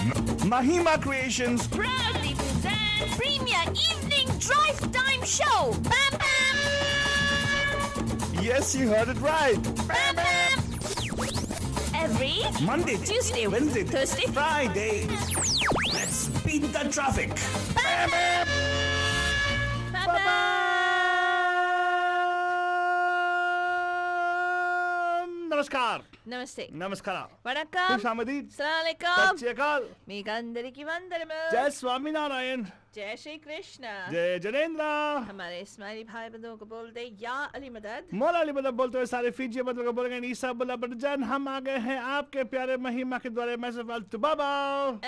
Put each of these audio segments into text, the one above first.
Mahima Creations proudly present Premier Evening Drive Time Show. Bam Bam! Yes, you heard it right. Bam Bam! Every Monday, Tuesday, Wednesday, Thursday, Friday. Let's beat the traffic. Bam Bam! Bam Bam! Namaskar. Namaste. Namaskara. Vanakkam. Khushamadid. Assalamualaikum. Chekal. మీకు అందరికి వందనము. Jai Swaminarayan. जय श्री कृष्ण. जय जनेन्द्र. हमारे इस्माइली भाई बंधुओं को बोलते या अली मदद. मौला अली मदद बोलते हुए सारे फीजी बंधुओं को बोलेंगे ईसा बुल्ला बटजन. हम आ गए हैं आपके प्यारे महिमा के द्वारे. मैं से फालतू बाबा.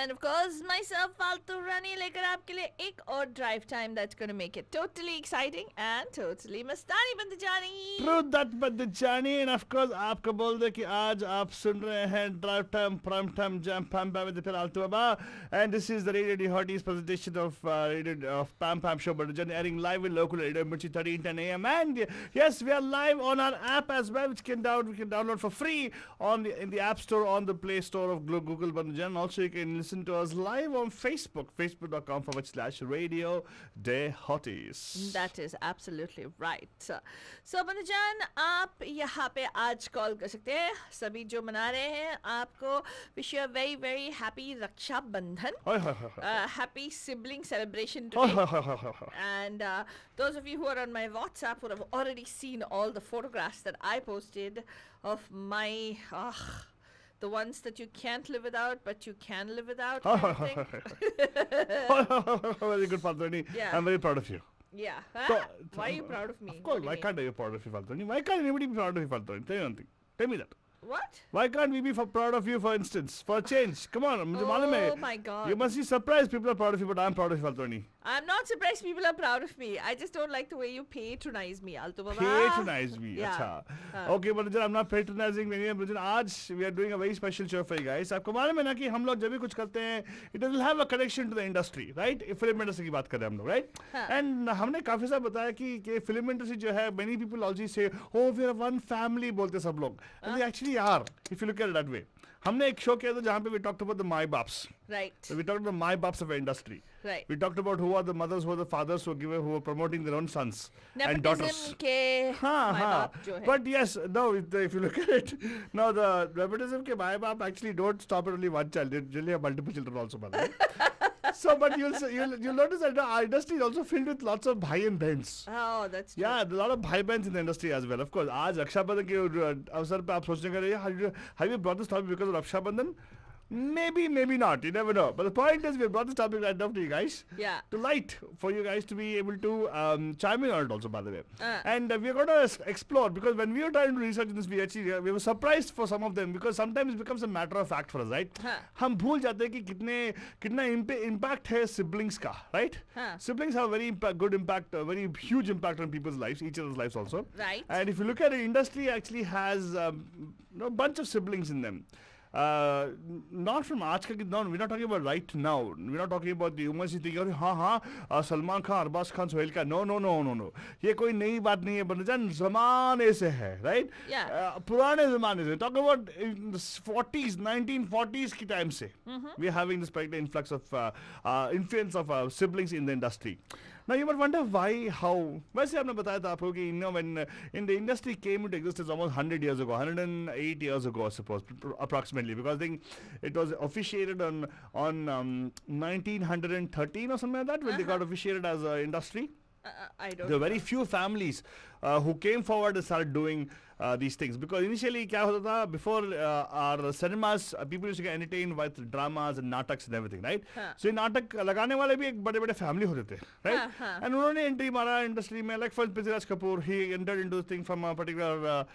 And of course, myself फालतू रानी लेकर आपके लिए एक और drive time that's going to make it totally exciting and totally मस्तानी बनती जानी. True that बटजानी. And of course आपको बोल दे कि आज आप सुन रहे हैं drive time prime time jam पैम पैम with फालतू बाबा. And this is the Radio D Hotties presentation of Pam Pam Show, but airing live in local radio Mirchi 13:10 a.m. And yes, we are live on our app as well, which we can download for free in the App Store, on the Play Store of Google Banjan. Also, you can listen to us live on Facebook, facebook.com/Radio Day Hotties. That is absolutely right. So Banjan, आप यहाँ पे आज call कर सकते हैं. सभी जो मना रहे हैं आपको wish you a very very happy रक्षा बंधन. Happy sibling celebration today. And those of you who are on my WhatsApp would have already seen all the photographs that I posted of my the ones that you can't live without but you can live without kind of thing. Very good, Faltoni. Yeah. I'm very proud of you. Yeah. Why are you proud of me? Of course. Why can't I be proud of you, Faltoni? Why can't anybody be proud of you, Faltoni? Tell me one thing. Tell me that. What? Why can't we be proud of you, for instance? For a change. Come on. Oh my God. You must be surprised people are proud of you, but I'm proud of you, Faltoni. I'm not surprised people are proud of me. I just don't like the way you patronize me, Alto Baba. Patronize me. Yeah. Acha. Okay, but I'm not patronizing any. Today we are doing a very special show for you guys. आपको मालूम है ना कि हम लोग जब भी कुछ करते हैं, it doesn't have a connection to the industry, right? Film industry की बात कर रहे हैं हम लोग, right? And हमने काफी सारा बताया कि film industry जो है, many people also say, oh, we are one family बोलते सब लोग. And they actually are, if you look at it that way. हमने एक शो किया था जहाँ पे we talked about the my baps. Right. So we talked about my baps of our industry. Right. We talked about who are the mothers, who are the fathers, who are promoting their own sons and daughters. Nepotism के माँ बाप जो है. But yes, no, if you look at it, now the nepotism के माँ बाप actually don't stop at only one child. They really have multiple children also, by the way. So, but you'll notice that our industry is also filled with lots of bhai and bens. Oh, that's true. Yeah, there are a lot of bhai bens in the industry as well. Of course, आज रक्षाबंधन के अवसर पे आप सोचने का have you brought this topic because of Rakshabandhan? Maybe not. You never know. But the point is, we brought this topic right now to you guys. Yeah. To light for you guys to be able to chime in on it also, by the way. And we're going to explore, because when we were trying to research this, we were surprised for some of them, because sometimes it becomes a matter of fact for us, right? हम भूल जाते हैं कि कितना impact है siblings का, right? Siblings have a very good impact, a very huge impact on people's lives, each other's lives also. Right. And if you look at it, industry actually has a bunch of siblings in them. Not from आज का no, we're not talking about right now. We're not talking about the Umar Siddiqui और हाँ सलमान खान अरबाज खान सोहेल का no. ये कोई नई बात नहीं है, बंदजान ज़माने से है, right? Yeah. पुराने ज़माने से. Talk about in the 40s, 1940s की time से. We're having this particular influx of influence of siblings in the industry. Now you might wonder why, how. वैसे आपने बताया था आपको कि when in the industry came into existence almost 100 years ago, 108 years ago, I suppose, approximately, because I think it was officiated on 1913 or something like that, when they got officiated as an industry. I don't There were very few families who came forward and started doing these things, because initially क्या होता था, before our cinemas, people used to get entertained with dramas and nataks and everything, right? So ये नाटक लगाने वाले भी एक बड़े family होते थे, right? And उन्होंने entry मारा industry में, like for Prithviraj Kapoor, he entered into this thing from a particular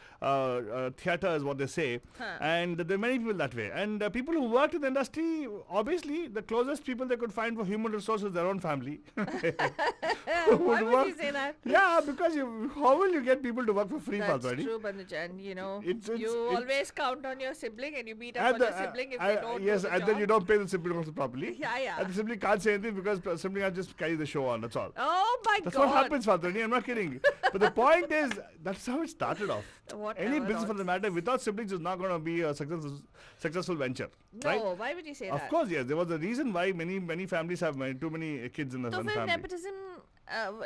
theatre, is what they say, and there are many people that way. And people who worked in the industry, obviously the closest people they could find for human resources, their own family. Why would you say that? Yeah, because how will you get people to work for free? That's true, Bandhujan, you know, It's- you it's- always count on your sibling and you beat up And on your sibling if they don't yes, do the and then job. you don't pay the sibling also properly. Yeah. And the sibling can't say anything because the sibling has just carry the show on. That's all. Oh my That's God. what happens, Fatrani. I'm not kidding. But the point is, that's how it started off. Whatever Any business for the nonsense. matter without siblings is not going to be a successful venture. No, Right? why would you say Of that? course, yes. There was a reason why many families have too many kids in the So one फिर family. nepotism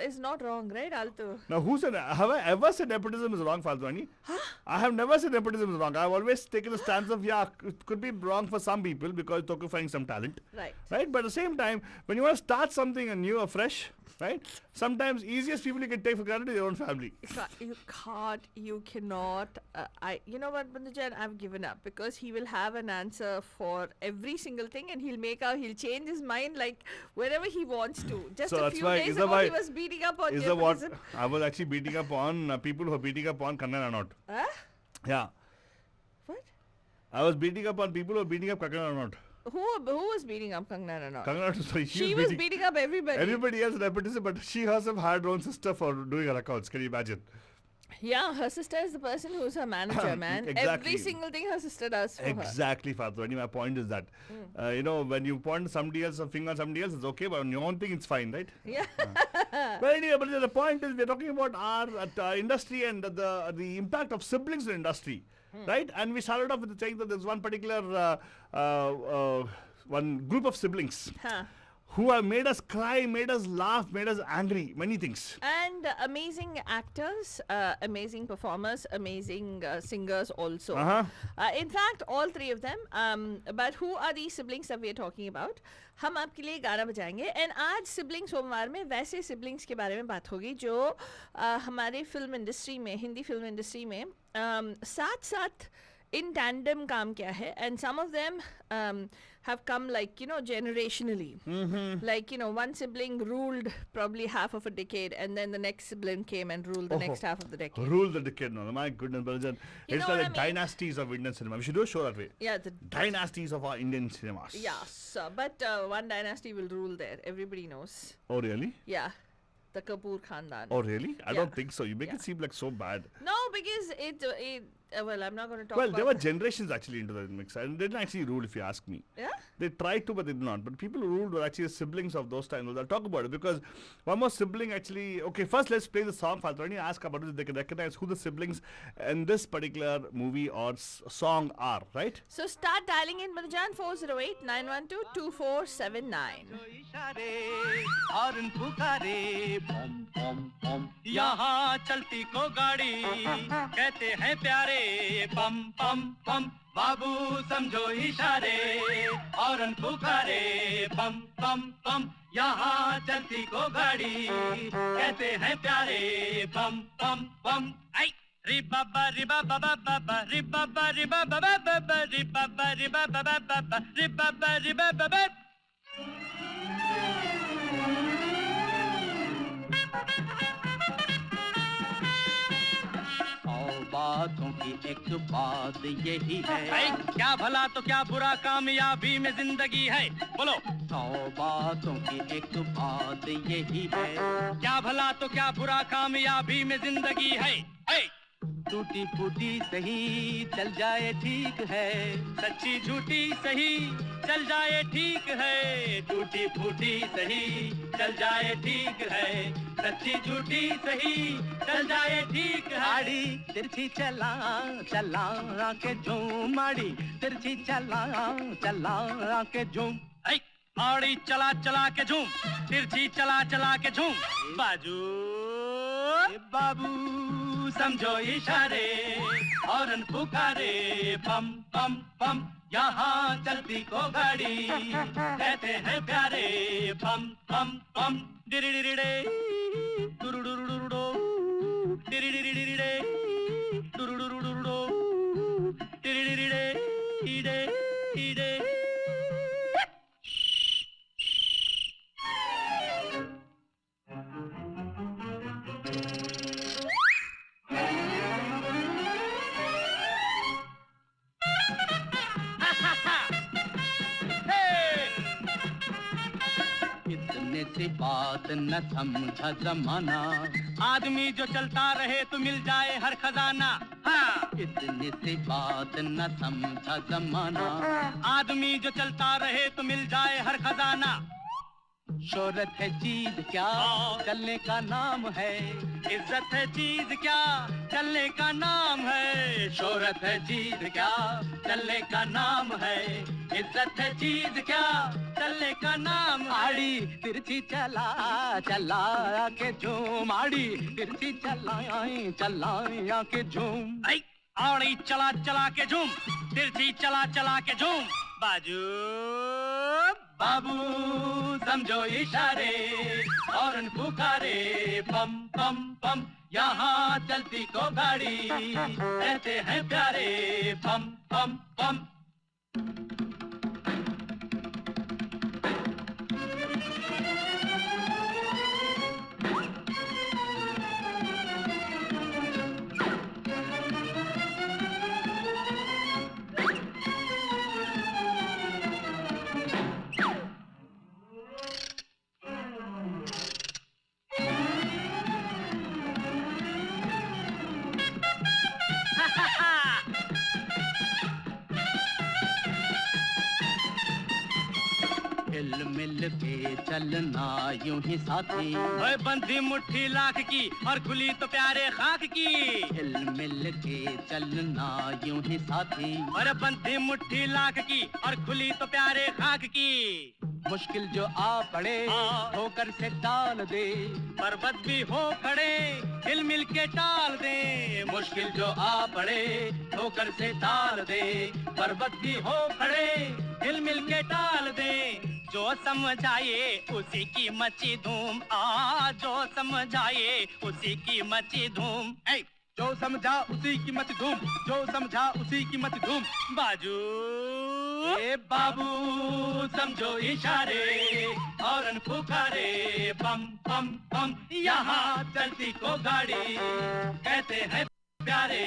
is not wrong, right, Altu? Now, have I ever said nepotism is wrong, Faltwani? I have never said nepotism is wrong. I've always taken a stance of, yeah, it could be wrong for some people because it's occupying some talent. Right. Right? But at the same time, when you want to start something new or fresh, right? Sometimes easiest people you can take for granted is your own family. You can't, you cannot. You know what, Bandhujan, I've given up because he will have an answer for every single thing and he'll change his mind like wherever he wants to. Just So a that's few why- days is that ago, why- he was beating up on Is that what nepotism. I was actually beating up on people who are beating up on Kannan Ranaut? Huh? Yeah. What? I was beating up on people who are beating up Kannan Ranaut. Who was beating up Kangna Ranaut? Kannan Ranaut, sorry, She was beating up everybody. everybody else nepotism, but she herself hired her own sister for doing her accounts. Can you imagine? Yeah, her sister is the person who's her manager, man. Exactly. Every single thing her sister does for her. Exactly, Fatrani. My point is that, you know, when you point somebody else, a finger on somebody else, it's okay, but on your own thing, it's fine, right? Yeah. But anyway, but the point is, we're talking about our industry and the impact of siblings in the industry, right? And we started off with saying that there's one particular one group of siblings Huh. who have made us cry, made us laugh, made us angry, many things. And amazing actors, amazing performers, amazing singers also. Uh-huh. In fact, all three of them. But who are these siblings that we are talking about? हम आपके लिए गाना बजाएंगे and आज sibling सोमवार में वैसे siblings के बारे में बात होगी जो हमारे फिल्म इंडस्ट्री में हिंदी फिल्म इंडस्ट्री में साथ साथ in tandem काम किया है and some of them have come like you know generationally like you know one sibling ruled probably half of a decade and then the next sibling came and ruled the next half of the decade. Rule the decade now. My goodness, Balajan. You It's know like what the I mean? dynasties of Indian cinema. We should do a show that way. Yeah, the Dynasties of our Indian cinemas. yes, but one dynasty will rule there. Everybody knows. Oh, really? Yeah, the Kapoor Khandan. Oh, really? I Yeah. don't think so. You make Yeah. it seem like so bad. No, because it well, I'm not going to talk Well, about there were generations actually into the mix, and they didn't actually rule, if you ask me. yeah. They tried to, but they did not. But people who ruled were actually siblings of those times. I'll talk about it because one more sibling actually. Okay, first let's play the song. Faltrani, ask about it if they can recognize who the siblings in this particular movie or song are, right? So start dialing in Madhujan 408-912-2479. इशारे horn पुकारे बम बम बम यहाँ चलती को गाड़ी कहते हैं प्यारे बम बम बम बाबू समझो इशारे हॉर्न पुकारे बम बम बम यहाँ चलती को गाड़ी कहते हैं प्यारे बम बम बम आई रि बाबा रि बाबा बाबा रि बाबा रि बाबा बाबा रि बाबा रि बाबा बाबा रि बाबा रि बाबा बातों की एक बात यही है क्या भला तो क्या बुरा कामयाबी में जिंदगी है बोलो 100 बातों की एक बात यही है क्या भला तो क्या बुरा कामयाबी में जिंदगी है टूटी फूटी सही चल जाए ठीक है सच्ची झूठी सही चल जाए ठीक है टूटी फूटी सही चल जाए ठीक है सच्ची झूठी सही चल जाए ठीक है आड़ी तिरछी चला चला के झूम आड़ी तिरछी चला चला के झूम आड़ी चला चला के झूम तिरछी चला चला के झूम बाजू बाबू समझो इशारे हॉर्न पुकारे बम बम बम यहाँ चलती को गाड़ी कहते हैं प्यारे बम बम बम डिरिडिरिडे दुरुडुरुडुरुडो डिरिडिरिडिरिडे दुरुडुरुडुरुडो डिरिडिरिडे इडे इडे इतने से बात न समझा जमाना आदमी जो चलता रहे तो मिल जाए हर खजाना इतनी सी बात न समझा जमाना, आदमी जो चलता रहे तो मिल जाए हर खजाना। शोहरत है चीज क्या, चलने का नाम है। इज्जत है चीज क्या, चलने का नाम है। शोहरत है चीज क्या, चलने का नाम है। इज्जत है चीज क्या, चलने का नाम। आड़ी तिरछी चला चला के झूम, आड़ी तिरछी चला के झूम। आड़ी चला चला के झूम, तिरछी चला चला के झूम। बाजू बाबू समझो इशारे, हॉर्न पुकारे पम पम पम। यहाँ चलती को गाड़ी कहते हैं प्यारे पम पम पम। हिल मिल के चलना यूं ही साथी, बंधी मुट्ठी लाख की और खुली तो प्यारे खाक की। हिल मिल के चलना यूं ही साथी, और बंधी मुट्ठी लाख की और खुली तो प्यारे खाक की। मुश्किल जो आ पड़े ठोकर से टाल दे, पर्वत भी हो खड़े हिल मिल के टाल दे। मुश्किल जो आ पड़े ठोकर से टाल दे, पर्वत भी हो खड़े हिल मिल के टाल दे। जो समझाए उसी की मची धूम, जो समझाए उसी की मची धूम। जो समझा उसी की मची धूम, जो समझा उसी की मची धूम। बाजू ए बाबू समझो इशारे, हॉर्न पुकारे पम पम पम। यहाँ चलती को गाड़ी कहते हैं प्यारे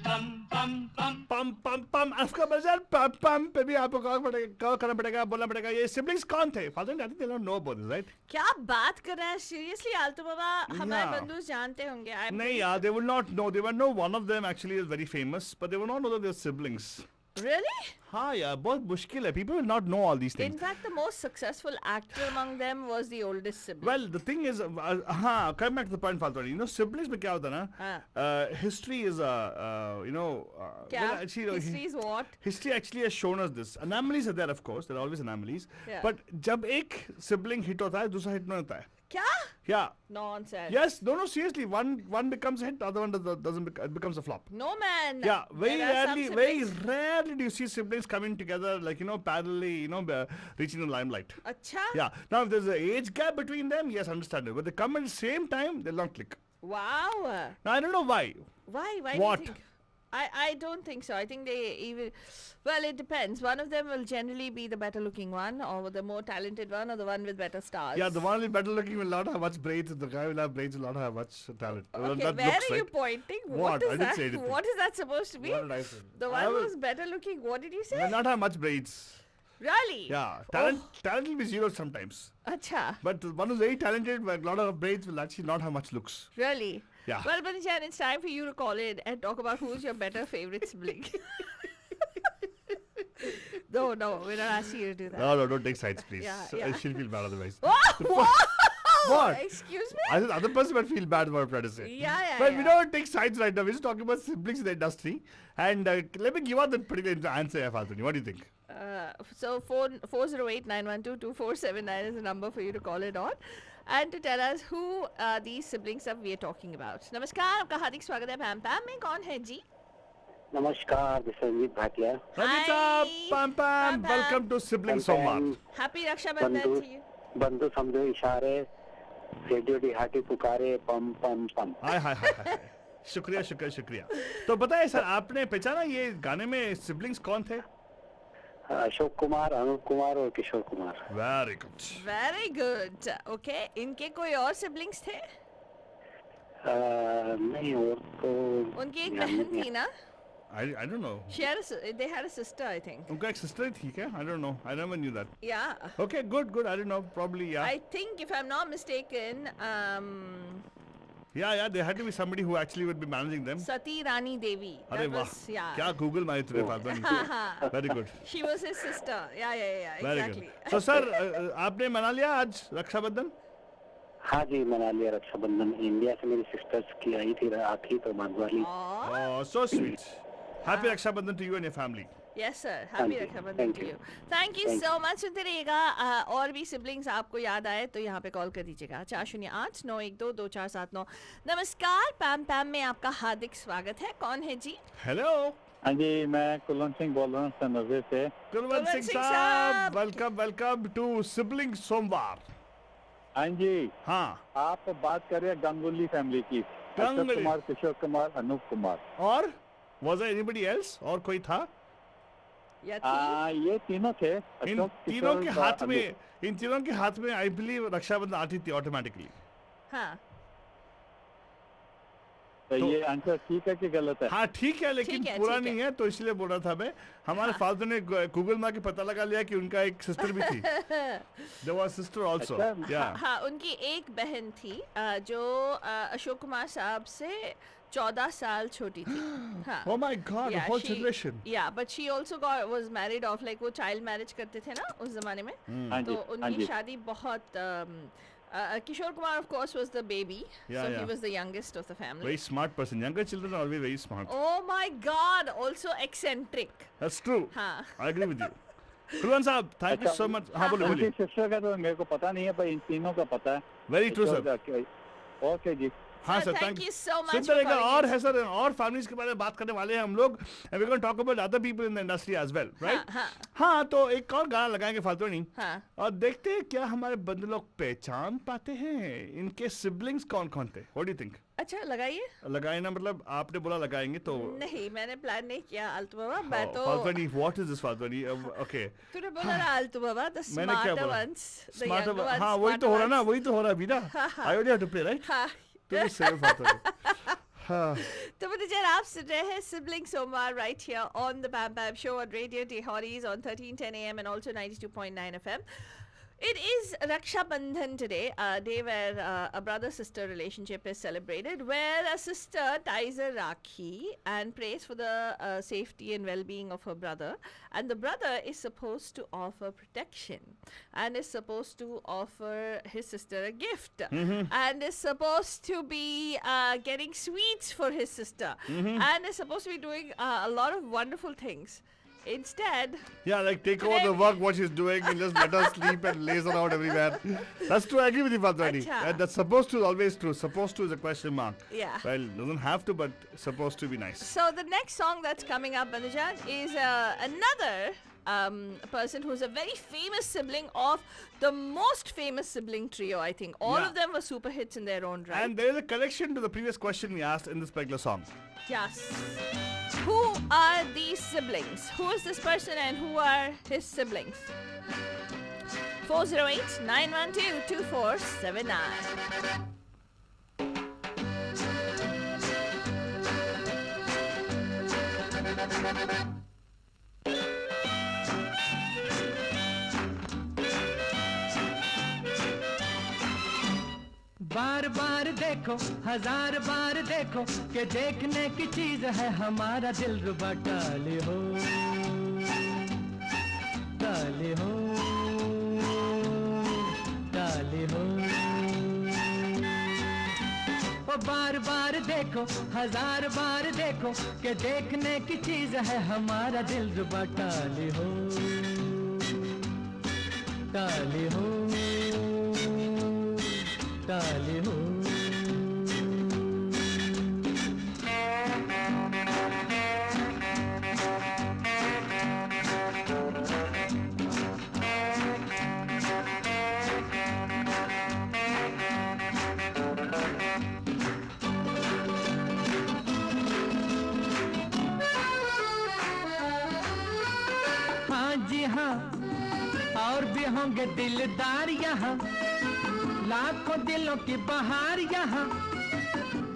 पम पम पम पम पम पम। आपका मजा पम पम पे भी आपको कॉल करना पड़ेगा, बोलना पड़ेगा। ये सिबलिंग्स कौन थे? फादर ने दे नो नो बोल राइट। क्या बात कर रहा है सीरियसली आलतू बाबा? हमारे बंधु जानते होंगे। नहीं यार, they will not know. They will know one of them actually is very famous, but they will not know that they're siblings. Really? हाँ यार, बहुत मुश्किल है. People will not know all these things. In fact, the most successful actor among them was the oldest sibling. Well, the thing is, हाँ, come back to the point, Faltari. You know, siblings में क्या होता है ना? History is you know. क्या? Well, actually, History is what? History actually has shown us this. Anomalies are there, of course. There are always anomalies. Yeah. But जब एक sibling hit होता है, दूसरा hit नहीं होता है. क्या? Yeah. Nonsense. Yes. No. Seriously. One becomes a hit, the other one doesn't. It becomes a flop. No man. Yeah, very There are some rarely siblings- do you see siblings coming together, like, you know, parallelly, you know, reaching the limelight. अच्छा? Yeah. Now, if there's an age gap between them, yes, understandable. But they come at the same time, they'll not click. Wow. Now, I don't know why. Why? Why What? do you think? I don't think so. I think they even, well, it depends. One of them will generally be the better looking one, or the more talented one, or the one with better stars. Yeah, the one with better looking will not have much braids, the guy will have braids will not have much talent. Well, Okay, that where looks are you right. pointing? What? is I didn't that? say anything. What is that supposed to be? What did I say? The I one will- who's better looking, what did you say? will not have much braids. Really? Yeah, Oh. talent will be zero sometimes. Acha. But the one who's very talented with a lot of braids will actually not have much looks. Really? Yeah. Well, Banichan, it's time for you to call in and talk about who's your better favorite sibling. No, we're not asking you to do that. No, don't take sides, please. Yeah. She'll feel bad otherwise. Whoa! What? Excuse me? I think the other person might feel bad about what I'm trying to say. Yeah. But we don't take sides right now. We're just talking about siblings in the industry. And let me give out the particular answer, Faltuni. What do you think? So 408-912-2479 is the number for you to call it on and to tell us who these siblings that we are talking about. Namaskar, आपका हार्दिक स्वागत है पैम पैम में. कौन है जी? नमस्कार, this is Sanjeet Bhatia. Ramita, Pam Pam, welcome to Sibling Somar. Happy Rakshabandhan to you. बंधु समझो इशारे, रेडियो दिहाटी पुकारे पम पम पम. हाय. शुक्रिया. तो बताइए सर, आपने पहचाना ये गाने में सिबलिंग्स कौन थे? अशोक कुमार, अनूप कुमार और Kishore Kumar. Very good. Very good. Okay. इनके कोई और siblings थे? नहीं, और तो उनकी एक बहन थी ना? I don't know. They had a sister, I think. उनका एक सिस्टर थी क्या? I don't know. I never knew that. Yeah. Okay, good. I don't know. Probably, yeah. I think, if I'm not mistaken, Yeah, there had to be somebody who actually would be managing them. Sati Rani Devi. अरे That वाह, was, yeah. क्या Google मारी तूने Fatima? Very good. She was his sister. Yeah, Very exactly. good. So sir, आपने मना लिया आज रक्षाबंधन? हाँ जी, मना लिया रक्षाबंधन। इंडिया से मेरी सिस्टर्स की आई थी, आखिरी तो वाली। Oh, so sweet. Happy Rakshabandhan to you and your family. Yes sir, happy you. Rakshabandhan Thank to you. you. Thank you Thank so much. सुनते रहिएगा और भी सिबलिंग्स आपको याद आए तो यहाँ पे कॉल कर दीजिएगा 408-912-2479। नमस्कार, पैम पैम में आपका हार्दिक स्वागत है। कौन है जी? Hello. हाँ जी, मैं कुलवंत सिंह बोल रहा हूँ सनोजे से। कुलवंत सिंह सिंह साहब, साहब। वेलकम टू सिबलिंग सोमवार। हाँ जी, हाँ, आप बात कर रहे हैं गंगुली फैमिली की। अक्षय गंगुली। कुमार, किशोर कुमार, अनूप कुमार। और was there anybody else? और कोई था? या थी? ये तीनों थे। इन अशोक, तीनों किशोर, के हाथ अनूप। में, इन तीनों के हाथ में आई बिलीव रक्षाबंधन आती थी ऑटोमेटिकली। हाँ तो ये आंसर ठीक है कि गलत है? हाँ ठीक है, लेकिन ठीक है, पूरा ठीक नहीं है तो इसलिए बोल रहा था मैं। हमारे फादर ने गूगल मार के पता लगा लिया कि उनका एक सिस्टर भी थी। There was sister also. अच्छा। Yeah. हाँ, उनकी एक बहन थी जो अशोक कुमार साहब से 14 साल छोटी थी। हाँ। Oh my God, the whole generation. Yeah, but she also was married off, like वो child marriage करते थे ना उस जमाने में। हाँ तो जी, हाँ उनकी जी। शादी बहुत Kishore Kumar of course was the baby, Yeah, so yeah. he was the youngest of the family. Very smart person. Younger children are always very smart. Oh my God, also eccentric. That's true. हाँ। I agree with you. Kulwant साहब, thank you अच्छा, so much. हाँ बोलिए उनकी बोलिए। Sister का तो मेरे को पता नहीं है, पर इन तीनों का पता है। Very true sir. ओके जी। हाँ Sir, sir, thank you so much सुनते for रहेगा। calling और us. है सर, और फैमिलीज के बारे में बात करने वाले हैं हम लोग। And we're going to talk about other people in the industry as well, right? हाँ। हाँ, तो एक और गाना लगाएंगे फालतू नहीं। हाँ। और देखते हैं क्या हमारे बंधु लोग पहचान पाते हैं इनके सिबलिंग्स कौन कौन थे। What do you think? अच्छा लगाइए। लगाए ना, मतलब आपने बोला लगाएंगे तो नहीं, मैंने प्लान नहीं किया आलतू बाबा। मैं तो फालतू व्हाट इज दिस फालतू ओके तूने बोला ना आलतू बाबा, the मैंने क्या smarter बोला? ones, the Smarter younger ones, हाँ वही तो हो रहा ना, वही तो हो रहा अभी ना। I only have to play, right? हाँ। तो सही फालतू हाँ तो मुझे आप सुन रहे हैं सिबलिंग सोमवार right here on the Bam Bam Show on Radio Dehoris on 1310 AM and also 92.9 FM. It is Raksha Bandhan today, a day where a brother-sister relationship is celebrated, where a sister ties a rakhi and prays for the safety and well-being of her brother, and the brother is supposed to offer protection and is supposed to offer his sister a gift and is supposed to be getting sweets for his sister and is supposed to be doing a lot of wonderful things. Instead, yeah, like take over the work what she's doing and just let her sleep and laze around everywhere. That's true, I agree with you Fatwani. Acha. That's supposed to is always true. Supposed to is a question mark. Yeah. Well, doesn't have to, but supposed to be nice. So the next song that's coming up, Banujan, is another person who's a very famous sibling of the most famous sibling trio, I think. All Yeah. of them were super hits in their own right. And there is a connection to the previous question we asked in this particular song. Yes. Who are these siblings? Who is this person and who are his siblings? 408-912-2479. बार बार देखो, हजार बार देखो कि देखने की चीज है हमारा दिल रुबा। डाले हो, डाले हो, डाले हो। ओ बार बार देखो, हजार बार देखो कि देखने की चीज है हमारा दिल रुबा। डाले हो, डाले हो, डाले हो। हाँ जी हाँ, और भी होंगे दिलदार यहाँ, लाखों दिलों की बहार यहाँ,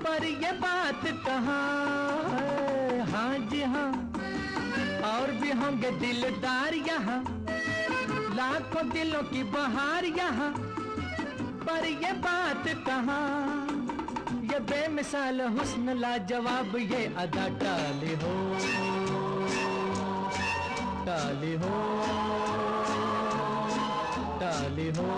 पर ये बात कहाँ है? हाँ जी हाँ, और भी होंगे दिलदार यहाँ, लाखों दिलों की बहार यहाँ, पर ये बात कहाँ? ये बेमिसाल हुस्न लाजवाब ये अदा टाली हो टाली हो टाली हो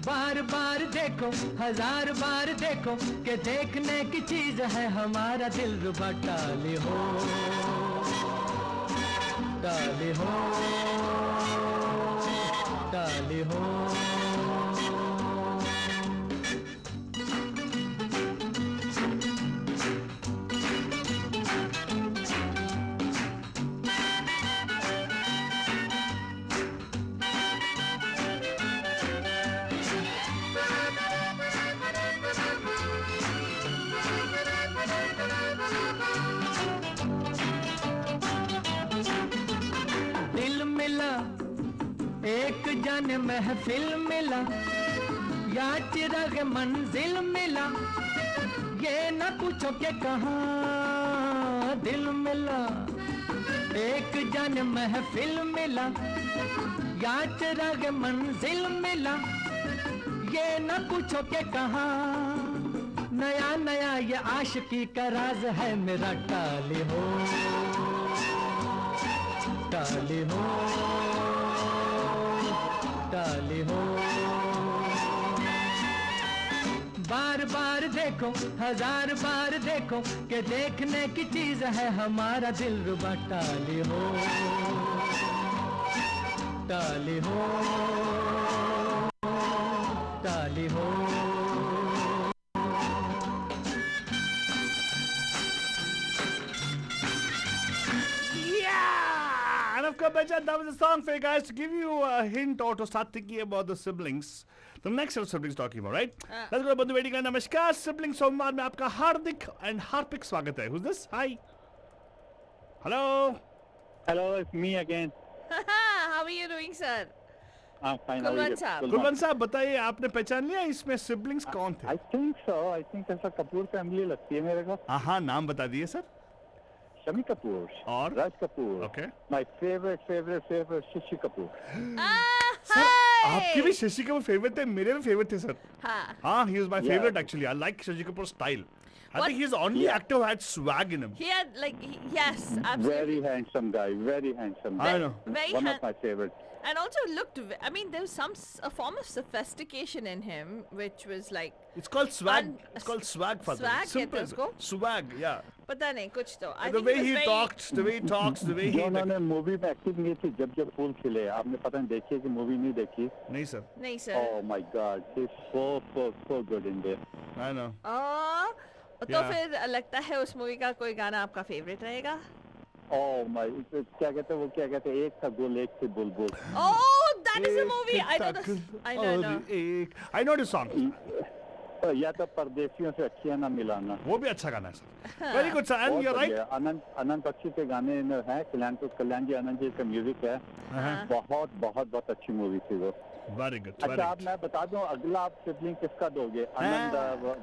बार बार देखो हजार बार देखो कि देखने की चीज है हमारा दिल रुबा टाली हो टाली हो टाली हो एक जाने महफिल मिला या चिराग मंजिल मिला ये न पूछो कि कहाँ दिल मिला एक जाने महफिल मिला या चिराग मंजिल मिला ये न पूछो कि कहाँ नया नया ये आशिकी का राज है मेरा टाली हो टाली हो टाली हो बार बार देखो हजार बार देखो कि देखने की चीज है हमारा दिल रुबा टाली हो टाली हो टाली हो That was a song for you guys to give you a hint or to start thinking about the siblings. The next set of siblings talking about, right? Let's go to Bandhu Vedika. Namaskar, siblings. सोमवार में आपका हार्दिक and Harpic स्वागत है. Who's this? Hi. Hello. Hello, it's me again. How are you doing, sir? I'm fine. Kulwant साहब. कुलवंत साहब बताइए आपने पहचान लिया इसमें siblings कौन थे? I think so. I think ऐसा कपूर फैमिली लगती है मेरे को. हाँ नाम बता दिए सर. शमी कपूर और Raj Kapoor. Okay. My favorite Shashi Kapoor. Sir आपके भी शशि कपूर फेवरेट थे मेरे भी फेवरेट थे सर. हाँ he is my favorite actually. I like Shashi Kapoor's style. I think he's the only actor who had swag in him. He had yes, absolutely. Very handsome guy. Very handsome. I know. One of my favorites. And also looked, I mean, there was a form of sophistication in him, which was like. It's called swag. It's called swag, father. Swag Simple. कहते हैं उसको? Swag, yeah. पता नहीं कुछ तो. I The think way it was he very... talks, the way he talks, the way he. जो उन्होंने movie में एक्टिंग की थी जब फूल खिले आपने पता नहीं देखी है कि मूवी नहीं देखी. नहीं सर. नहीं sir. Oh my God, he's so good in there. I know. तो फिर लगता है उस मूवी का कोई गाना आपका फेवरेट रहेगा? Oh my, क्या कहते हैं एक था गुल एक थी बुलबुल. Oh, that is a movie. I know the song. या तो परदेसियों से अखियां ना मिलाना. वो भी अच्छा गाना है sir. Very good sir, and you're right. अनंत बख्शी के गाने हैं. कल्याण जी आनंद जी का म्यूजिक है. बहुत अच्छी मूवी थी वो. Very good. अच्छा आप मैं बता दूं अगला आप सिबलिंग किसका दोगे? आनंद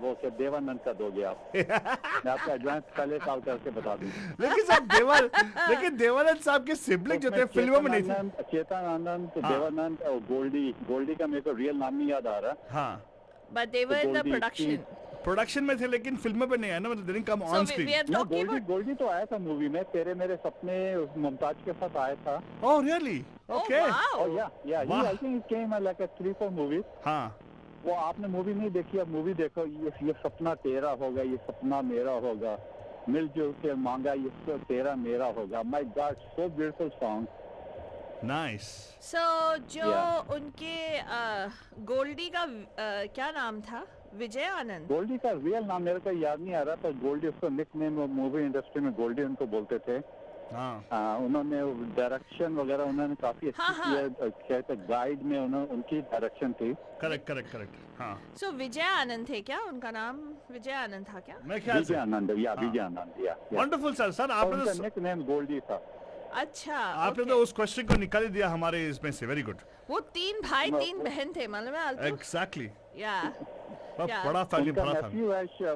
वो क्या देवानंद का दोगे आप? मैं आपको एडवांस पहले कॉल करके बता दूं. लेकिन देवानंद साहब के सिबलिंग जो थे फिल्मों में नहीं थे. चेतन आनंद, देवानंद और गोल्डी का मेरे को रियल नाम नहीं याद आ रहा. हाँ. But they were in the production. Production में थे लेकिन फिल्मों पे नहीं आया ना मतलब didn't come on screen. Goldy तो आया था मूवी में तेरे मेरे सपने मुमताज के साथ आया था. Oh really? Okay. Oh wow. Yeah. I think it came like a 3-4 movies. हाँ. वो आपने मूवी नहीं देखी अब मूवी देखो ये सपना तेरा होगा ये सपना मेरा होगा मिलजुल के मांगा ये तेरा मेरा होगा. My God, so beautiful song. Nice. So जो उनके गोल्डी का क्या नाम था? विजय आनंद. गोल्डी का रियल नाम मेरे को याद नहीं आ रहा पर गोल्डी उसका निकनेम मूवी इंडस्ट्री में गोल्डी उनको बोलते थे. उन्होंने डायरेक्शन वगैरह उन्होंने काफी अच्छी किया. गाइड में उनकी डायरेक्शन थी. करेक्ट. हाँ. So विजय आनंद थे क्या? उनका नाम विजय आनंद था क्या? मैं ख्याल से. विजय आनंद. Wonderful सर आपने तो निकनेम गोल्डी था. अच्छा. आपने तो उस क्वेश्चन को निकाल दिया हमारे इसमें से. Very good. वो 3 भाई 3 बहन थे मालूम है? Exactly. बड़ा फैमिली बड़ा फैमिली.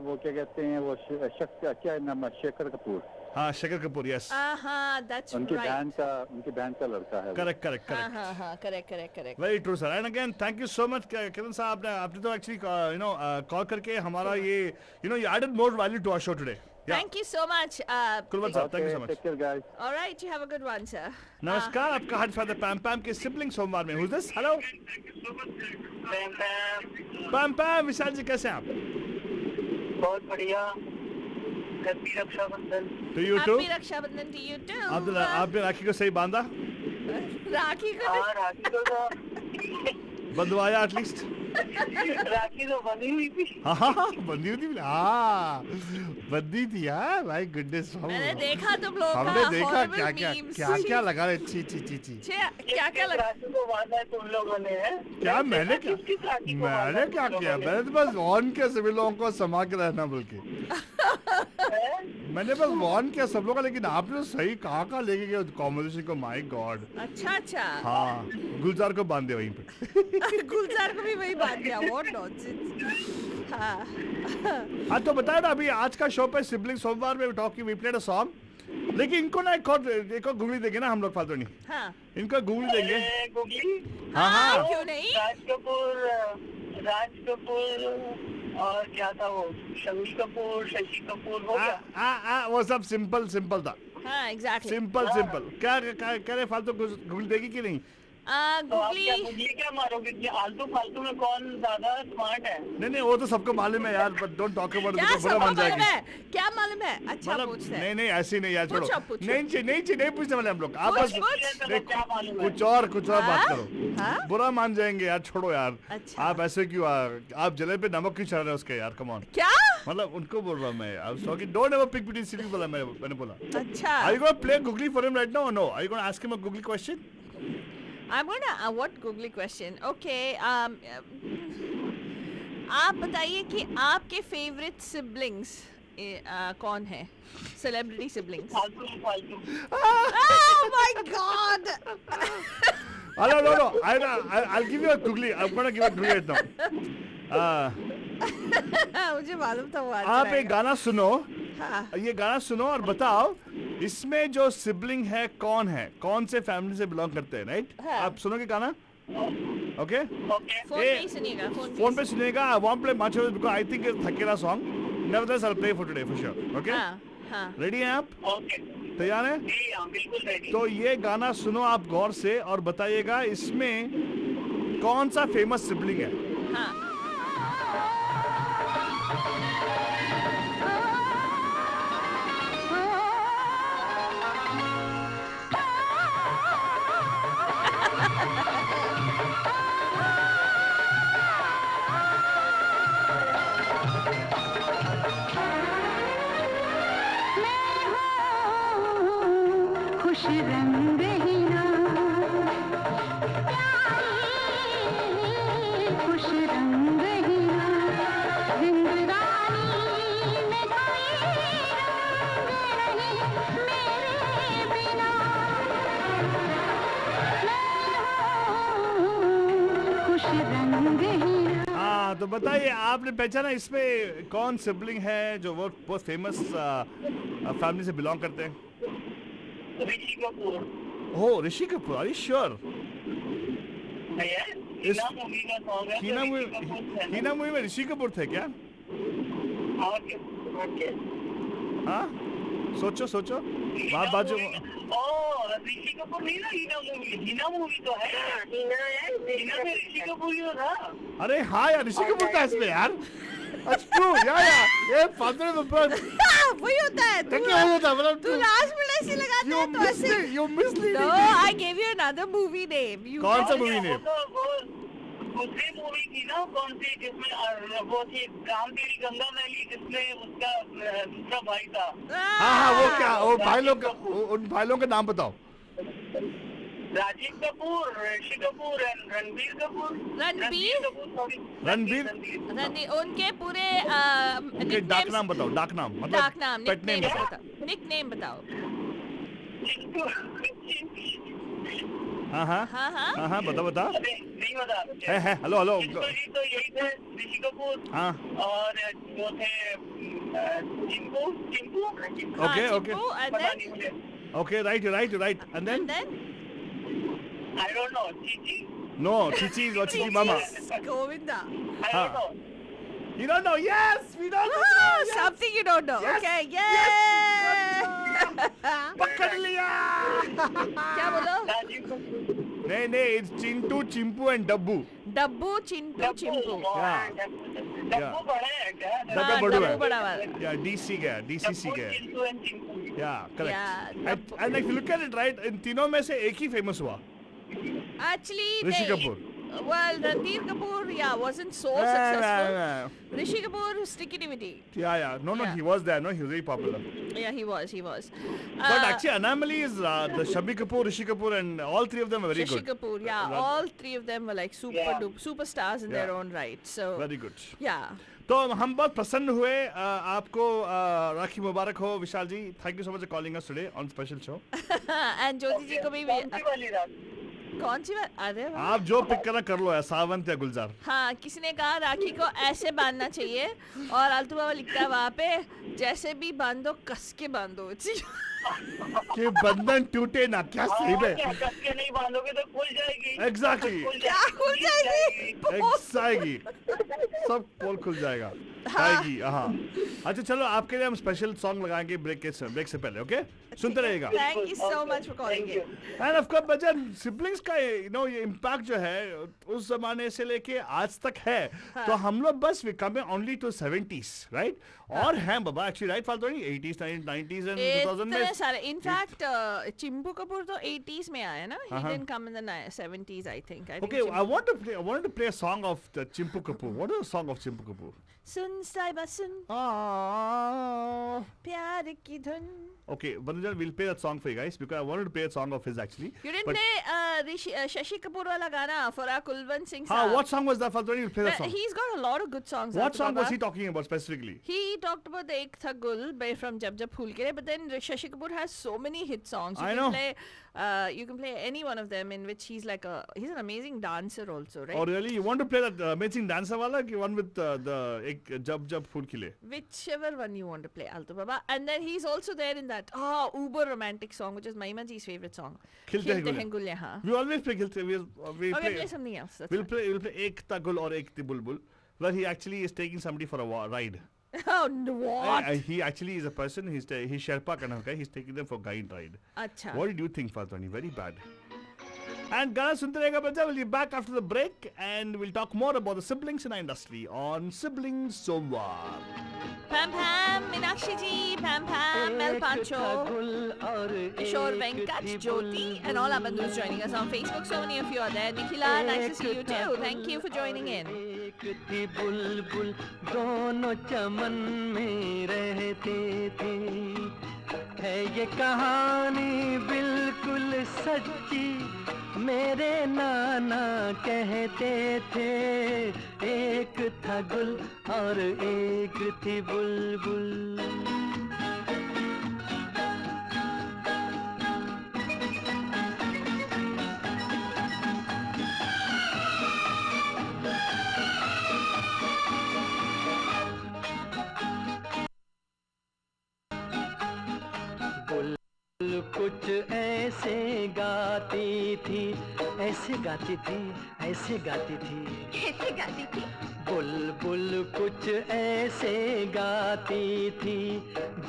वो क्या कहते हैं वो शख्स क्या नाम है? शेखर कपूर. हाँ शेखर कपूर, यस, हाँ, that's उनकी right. बहन का लड़का है वो। करेक्ट करेक्ट हाँ करेक्ट, हाँ हाँ, correct. Very true sir. And again thank you so much Kiran sahab, आपने तो एक्चुअली कॉल करके हमारा ये you added more value to our show today. Thank you so much. Kulwant sahab, thank you so Okay, much. take care, guys. All right, you have a good one, sir. नमस्कार, आपका heart father पैम पैम के sibling सोमवार में. Who's this? Hello पैम पैम. विशाल जी कैसे हैं आप? बहुत बढ़िया. Happy Rakshabandhan. To you too. Happy Rakshabandhan to you too. आपने राखी को सही बांधा, राखी को हाँ, राखी तो बंधवाया एटलीस्ट. राखी तो बनी हुई थी. हाँ बंदी हुई थी. हाँ बंदी थी यार. My goodness. मैंने देखा तुम लोगों का हमने देखा horrible क्या क्या memes. क्या क्या लगा रहे. ची ची ची ची. क्या क्या लगा. राखी को बांधा है तुम लोगों ने, है? क्या मैंने क्या किस राखी को बांधा मैंने है क्या तुम किया? लोगों मैंने तो बस वॉर्न किया सभी लोगों को समा के रहना बोल के. ने? मैंने बस वॉर्न किया सब लोगों का. लेकिन आपने तो सही कहाँ लेके गए कॉम्पोजिशन को. My God. अच्छा. हाँ गुलजार को बांध दिया वहीं पे. गुलजार को भी वही बात किया. What nonsense. हाँ. हाँ तो बताया ना अभी आज का शो पे सिबलिंग सोमवार में talking we played a song. लेकिन इनको ना एक और गूगली देंगे ना हम लोग फालतू नहीं. हाँ. इनको गूगली देंगे. गुगली. हाँ. क्यों नहीं. राज कपूर और क्या था वो, शम्मी कपूर, शशि कपूर हो गया. वो सब सिंपल था. हाँ, exactly. सिंपल क्या कह रहे फालतू गूगली देगी कि नहीं? तो आप क्या गुगली. गुगली क्या मारोगे कि आलतू फालतू में कौन ज्यादा स्मार्ट है? नहीं वो तो सबको मालूम है यार. बट डोंट टॉक अबाउट क्या इट. बुरा सबको मान मालूम जाएगी. है. क्या मालूम है. अच्छा मतलब पूछते हैं. नहीं ऐसी नहीं यार. छोड़ो. पूछो. नहीं पूछने वाले हम लोग. आप बस चलो, क्या मालूम है? कुछ और बात करो. हाँ? बुरा मान जाएंगे यार. छोड़ो यार. अच्छा. आप ऐसे क्यों आप जले पे नमक क्यों चढ़ रहे हो उसके यार. Come on. क्या. मतलब उनको बोल रहा हूँ मैं. I was talking. Don't ever pick between city बोला मैंने बोला. अच्छा. Are you going to play googly for him right now or no? Are you going to ask him a googly question? I'm gonna what googly question. Okay. आप बताइए कि आपके favourite siblings कौन है. Celebrity siblings. फालतू. Oh my God. No. I'll give you a googly. I'm going to give a googly right now. मुझे मालूम था वो answer आप एक आएगा. गाना सुनो. हाँ. ये गाना सुनो और बताओ इसमें जो सिबलिंग है कौन से फैमिली से बिलोंग करते हैं. राइट. हाँ. आप सुनोगे गाना. ओके. ओके. फोन पे ही सुनिएगा. फोन पे सुनिएगा. I won't play much of it because I think it's थकेला song. Nevertheless I will play for today for sure. Okay. हाँ. रेडी हैं आप? ओके. तैयार हैं? जी हाँ, बिल्कुल रेडी. तो ये गाना सुनो आप गौर से और बताइएगा इसमें कौन सा फेमस सिबलिंग है. हाँ. खुश रंग हीना खुश रंग हीना जिंदगानी में कोई रंग नहीं मेरे बिना खुश रंग हीना. हाँ तो बताइए आपने पहचाना इसमें कौन सिबलिंग है जो वो बहुत फेमस फैमिली से बिलोंग करते हैं. ऋषि कपूर. हो Rishi Kapoor. Are you sure? इस हीना मूवी का सॉन्ग है. हीना मूवी में ऋषि कपूर थे क्या? ओके. हाँ सोचो वहाँ बाजू. ऋषि कपूर नहीं ना. हीना मूवी तो है. हीना में ऋषि कपूर ही तो था. अरे हाँ यार ऋषि कपूर था इसमें यार. That's true. यार ये फादर ऑफ द वही होता है. क्या होता है मतलब तू लास्ट में ऐसे लगाता है तो ऐसे. you misleading. No, I gave you another movie name. You कौन सा got- मूवी ने? वो दूसरी मूवी थी ना कौन सी जिसमें वो थी राम तेरी गंगा मैली जिसमें उसका दूसरा भाई था. हाँ वो क्या वो भाई लोग उन भाई लोगों के नाम बताओ. राजीव कपूर, ऋषि कपूर एंड रणबीर कपूर. रणबीर? कपूर सॉरी. रणबीर? रणबीर. उनके पूरे उनके डाक नाम बताओ. डाक नाम मतलब डाक नाम. पेट नेम बताओ. निकनेम बताओ. हाँ बता. नहीं बता. है हेलो. तो यही थे ऋषि कपूर. हाँ और जो थे Chimpu Chimpu Okay, okay. Chimpu, and पता then नहीं मुझे. Okay, right, you're right, you're right. And then? I don't know. Chichi. No, Chichi is or Chichi Mama. Govinda. I हाँ. don't know. You don't know? Yes, we don't know. Ah, Yes. something you don't know. Yes. Okay, Yes. yeah. पकड़ लिया. क्या बोलो? राजीव कपूर. नहीं नहीं, it's Chintu, Chimpu and Dabbu. Dabbu Chintu Chimpu. Yeah. डब्बू बड़ा है क्या? डब्बू हाँ, बड़ू डब्बू है. बड़ा वाला. Yeah, DC गया, DCC डब्बू, गया. Chintu and Chimpu. Yeah, correct. Yeah, And if you look at it, right, इन तीनों में से एक ही famous हुआ. Actually, Rishi they, Kapoor. Well, Ranbir Kapoor, yeah, wasn't so Nah, successful. nah, nah. Rishi Kapoor, sticky-dimity. Yeah. No, Yeah. he was there. No, he was very popular. Yeah, he was. But actually, Anomaly is the Shabbi Kapoor, Rishi Kapoor, and all three of them are very Shashi good. Kapoor, yeah, all three of them were like superstars in their Yeah. own right. So, Very good. yeah. तो हम बहुत प्रसन्न हुए आपको राखी मुबारक हो विशाल जी. Thank you so much for calling us today on special show. And Jyoti ji को भी कौन सी वाली रात? कौन सी बात? अरे वाह. आप जो पिक करना कर लो है, सावंत या गुलजार. हाँ, किसी ने कहा राखी को ऐसे बांधना चाहिए और आलतू बाबा लिखता है वहाँ पे जैसे भी बांधो कस के बांधो. कि बंधन टूटे ना. क्या सही हाँ, में. क्या कस के नहीं बांधोगे तो खुल जाएगी. Exactly. क्या खुल जाएगी? आएगी. सब पोल खुल जाएगा. आएगी. हाँ. अच्छा चलो, आपके लिए हम स्पेशल सॉन्ग लगाएंगे ब्रेक से पहले. ओके, सुनते रहिएगा. Thank you so much for calling in. And of course Bachchan, siblings का ये इम्पैक्ट जो है उस जमाने से लेके आज तक है. तो हम लोग बस we come only to 70s, right? और हैं बाबा एक्चुअली, राइट? फालतू नहीं, 80s 90s एंड 2000 में. इतने सारे. इनफैक्ट चिंपू कपूर तो 80s में आया ना. He Uh-huh. didn't come in the 70s, I think. Okay, I wanted to play a song of the Chimpu Kapoor. What is the song of Chimpu Kapoor? सुन साहिबा सुन Ah. प्यार की धुन. Okay, Bandhujan, we'll play that song for you guys because I wanted to play a song of his actually. You didn't But- play Shashi Kapoor wala gana for Kulwant Singh हाँ, sahab. what song was that? Faltoni, you'll play that song. He's got a lot of good songs. What Altu song was Baba. he talking about specifically? He talked about the Ek Tha Gul from Jab Jab Phool Khile, but then Shashi Kapoor has so many hit songs. I know. You can play any one of them in which he's an amazing dancer also, right? Oh really? You want to play that amazing dancer wala ki one with the ek Jab Jab Phool Khile? Whichever one you want to play, Altu Baba. And then he's also there in that uber romantic song, which is Mahima ji's favorite song. Khilte Hain Hain haan. We always play Khilte. We Or we'll play something else. That's We'll play Ek Tha Gul or Ek Thi Bulbul, where he actually is taking somebody for a ride. Oh, no, what? He actually is a person. He's Sherpa kind of guy. He's taking them for guide ride. Acha. What did you think, Faltoni? Very bad. And Gana Sunte Rahega Bacha will be back after the break, and we'll talk more about the siblings in our industry on Siblings Somwar. Pam Pam, Meenakshi ji, Pam Pam, Mel Pancho, Kishore Venkat, Jyoti, and all our bandhus joining us on Facebook. So many of you are there. Nikhila, nice to see you too. Thank you for joining in. एक थी बुलबुल दोनों चमन में रहते थे. है ये कहानी बिल्कुल सच्ची, मेरे नाना कहते थे. एक था गुल और एक थी बुलबुल. कुछ ऐसे गाती थी, ऐसे गाती थी, ऐसे गाती थी. कैसे गाती थी? बुलबुल कुछ ऐसे गाती थी,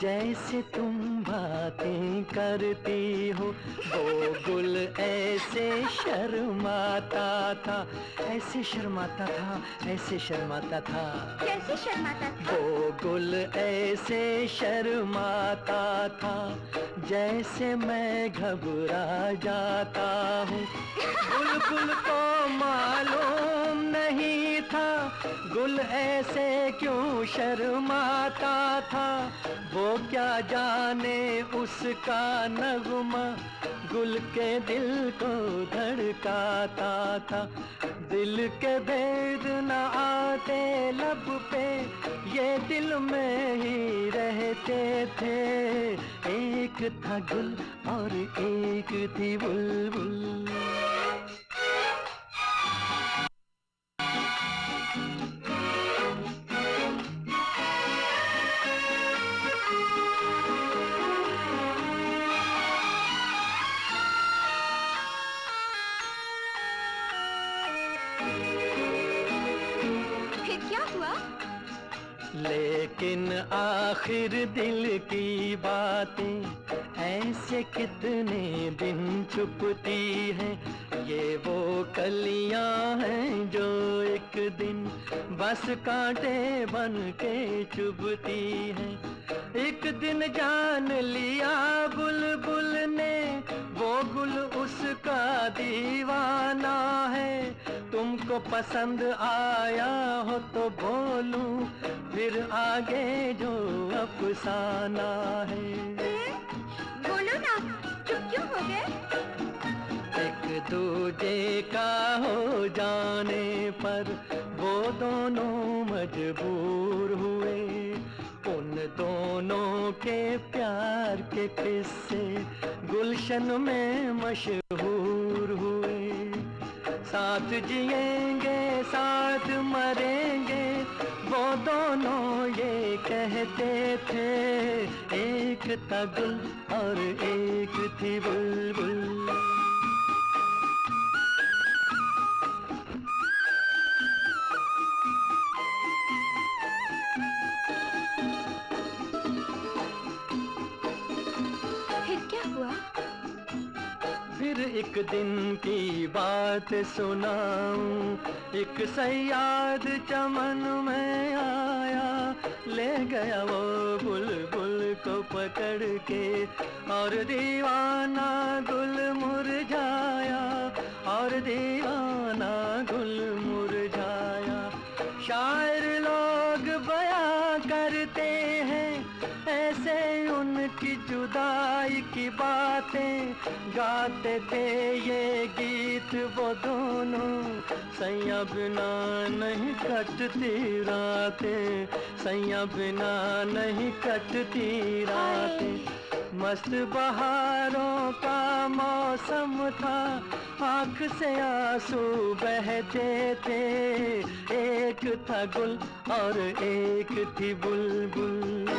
जैसे तुम बातें करती हो. वो गुल ऐसे शर्माता था, ऐसे शर्माता था, ऐसे शर्माता था. कैसे शर्माता था? वो गुल ऐसे शर्माता था, जैसे मैं घबरा जाता हूँ. बुलबुल को मालूम नहीं था, गुल ऐसे क्यों शर्माता था. वो क्या जाने उसका नगमा गुल के दिल को धड़काता था. दिल के भेद न आते लब पे, ये दिल में ही रहते थे. एक था गुल और एक थी बुलबुल. फिर क्या हुआ? लेकिन आखिर दिल की बातें ऐसे कितने दिन छुपती हैं, ये वो कलियां हैं जो एक दिन बस कांटे बन के चुभती हैं। एक दिन जान लिया बुलबुल ने वो गुल उसका दीवाना है, तुमको पसंद आया हो तो बोलूं फिर आगे जो अफसाना है। बोलो ना, चुप क्यों हो गए? एक दूजे का हो जाने पर वो दोनों मजबूर हुए, उन दोनों के प्यार के किस्से गुलशन में मशहूर हुए। साथ जिएंगे साथ मरेंगे वो दोनों ये कहते थे, एक था गुल और एक थी बुलबुल। फिर क्या हुआ? फिर एक दिन की बात सुनाऊं, एक सयाद चमन में आया, ले गया वो बुलबुल को पकड़ के, और दीवाना गुल मुरझाया, और दीवाना गुल मुरझाया। शायर लोग बयां करते हैं ऐसे उनकी जुदाई की बातें, गाते थे ये गीत वो दोनों, सैया बिना नहीं कटती रातें, सैया बिना नहीं कटती रातें। मस्त बहारों का मौसम था, आँख से आंसू बहते थे, एक था गुल और एक थी बुलबुल।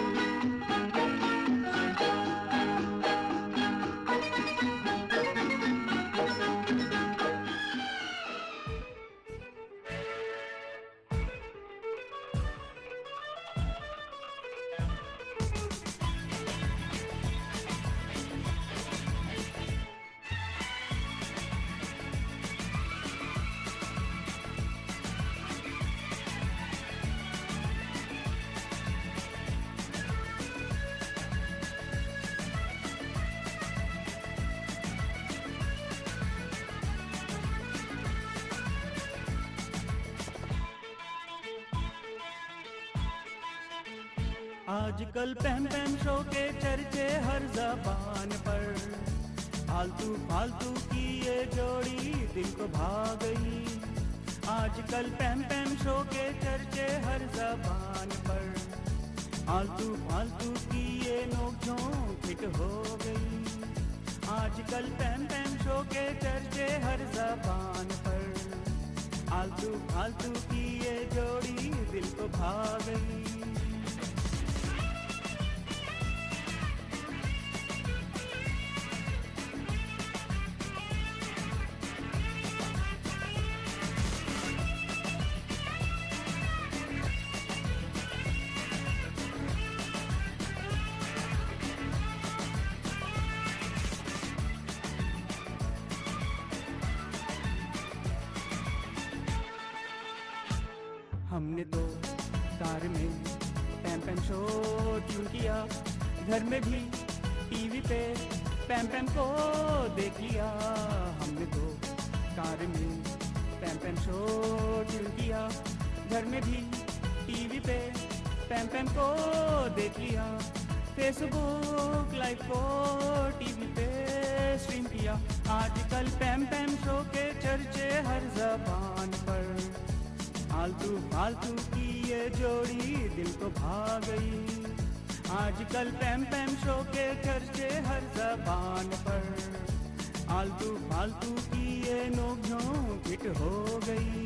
आजकल पैम पैम शो के चर्चे हर ज़बान पर, फालतू फालतू की ये जोड़ी दिल को भा गई। आजकल पैम पैम शो के चर्चे हर ज़बान पर, फालतू फालतू की ये नोक-झोंक हिट हो गई। आजकल पैम पैम शो के चर्चे हर ज़बान पर, फालतू फालतू की ये जोड़ी दिल को भा गई। हमने तो कार में पैम पैम शो ट्यून किया, घर में भी टीवी पे पैम पैम को देख लिया। हमने तो कार में पैम पैम शो ट्यून किया, घर में भी टीवी पे पैम पैम को देख लिया। फेसबुक लाइव को टीवी पे स्ट्रीम किया। आजकल पैम पैम शो के चर्चे हर ज़बान पर, फालतू फालतू की ये जोड़ी दिल को भा गई। आजकल पैम पैम शो के चर्चे हर ज़बान पर, फालतू फालतू की ये नोक-झोंक हिट हो गई।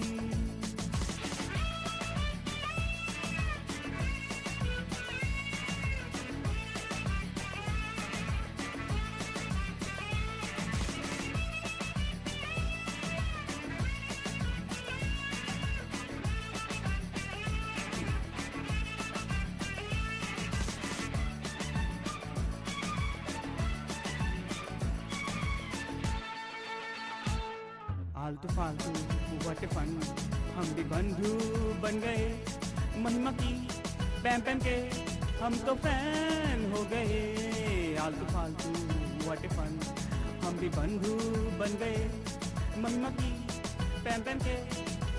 आलतू फालतू व्हाट फन, हम भी बंधु बन गए महिमा की पैम पैम के, हम तो फैन हो गए। आलतू फालतू व्हाट फन, हम भी बंधु बन गए महिमा की पैम पैम के,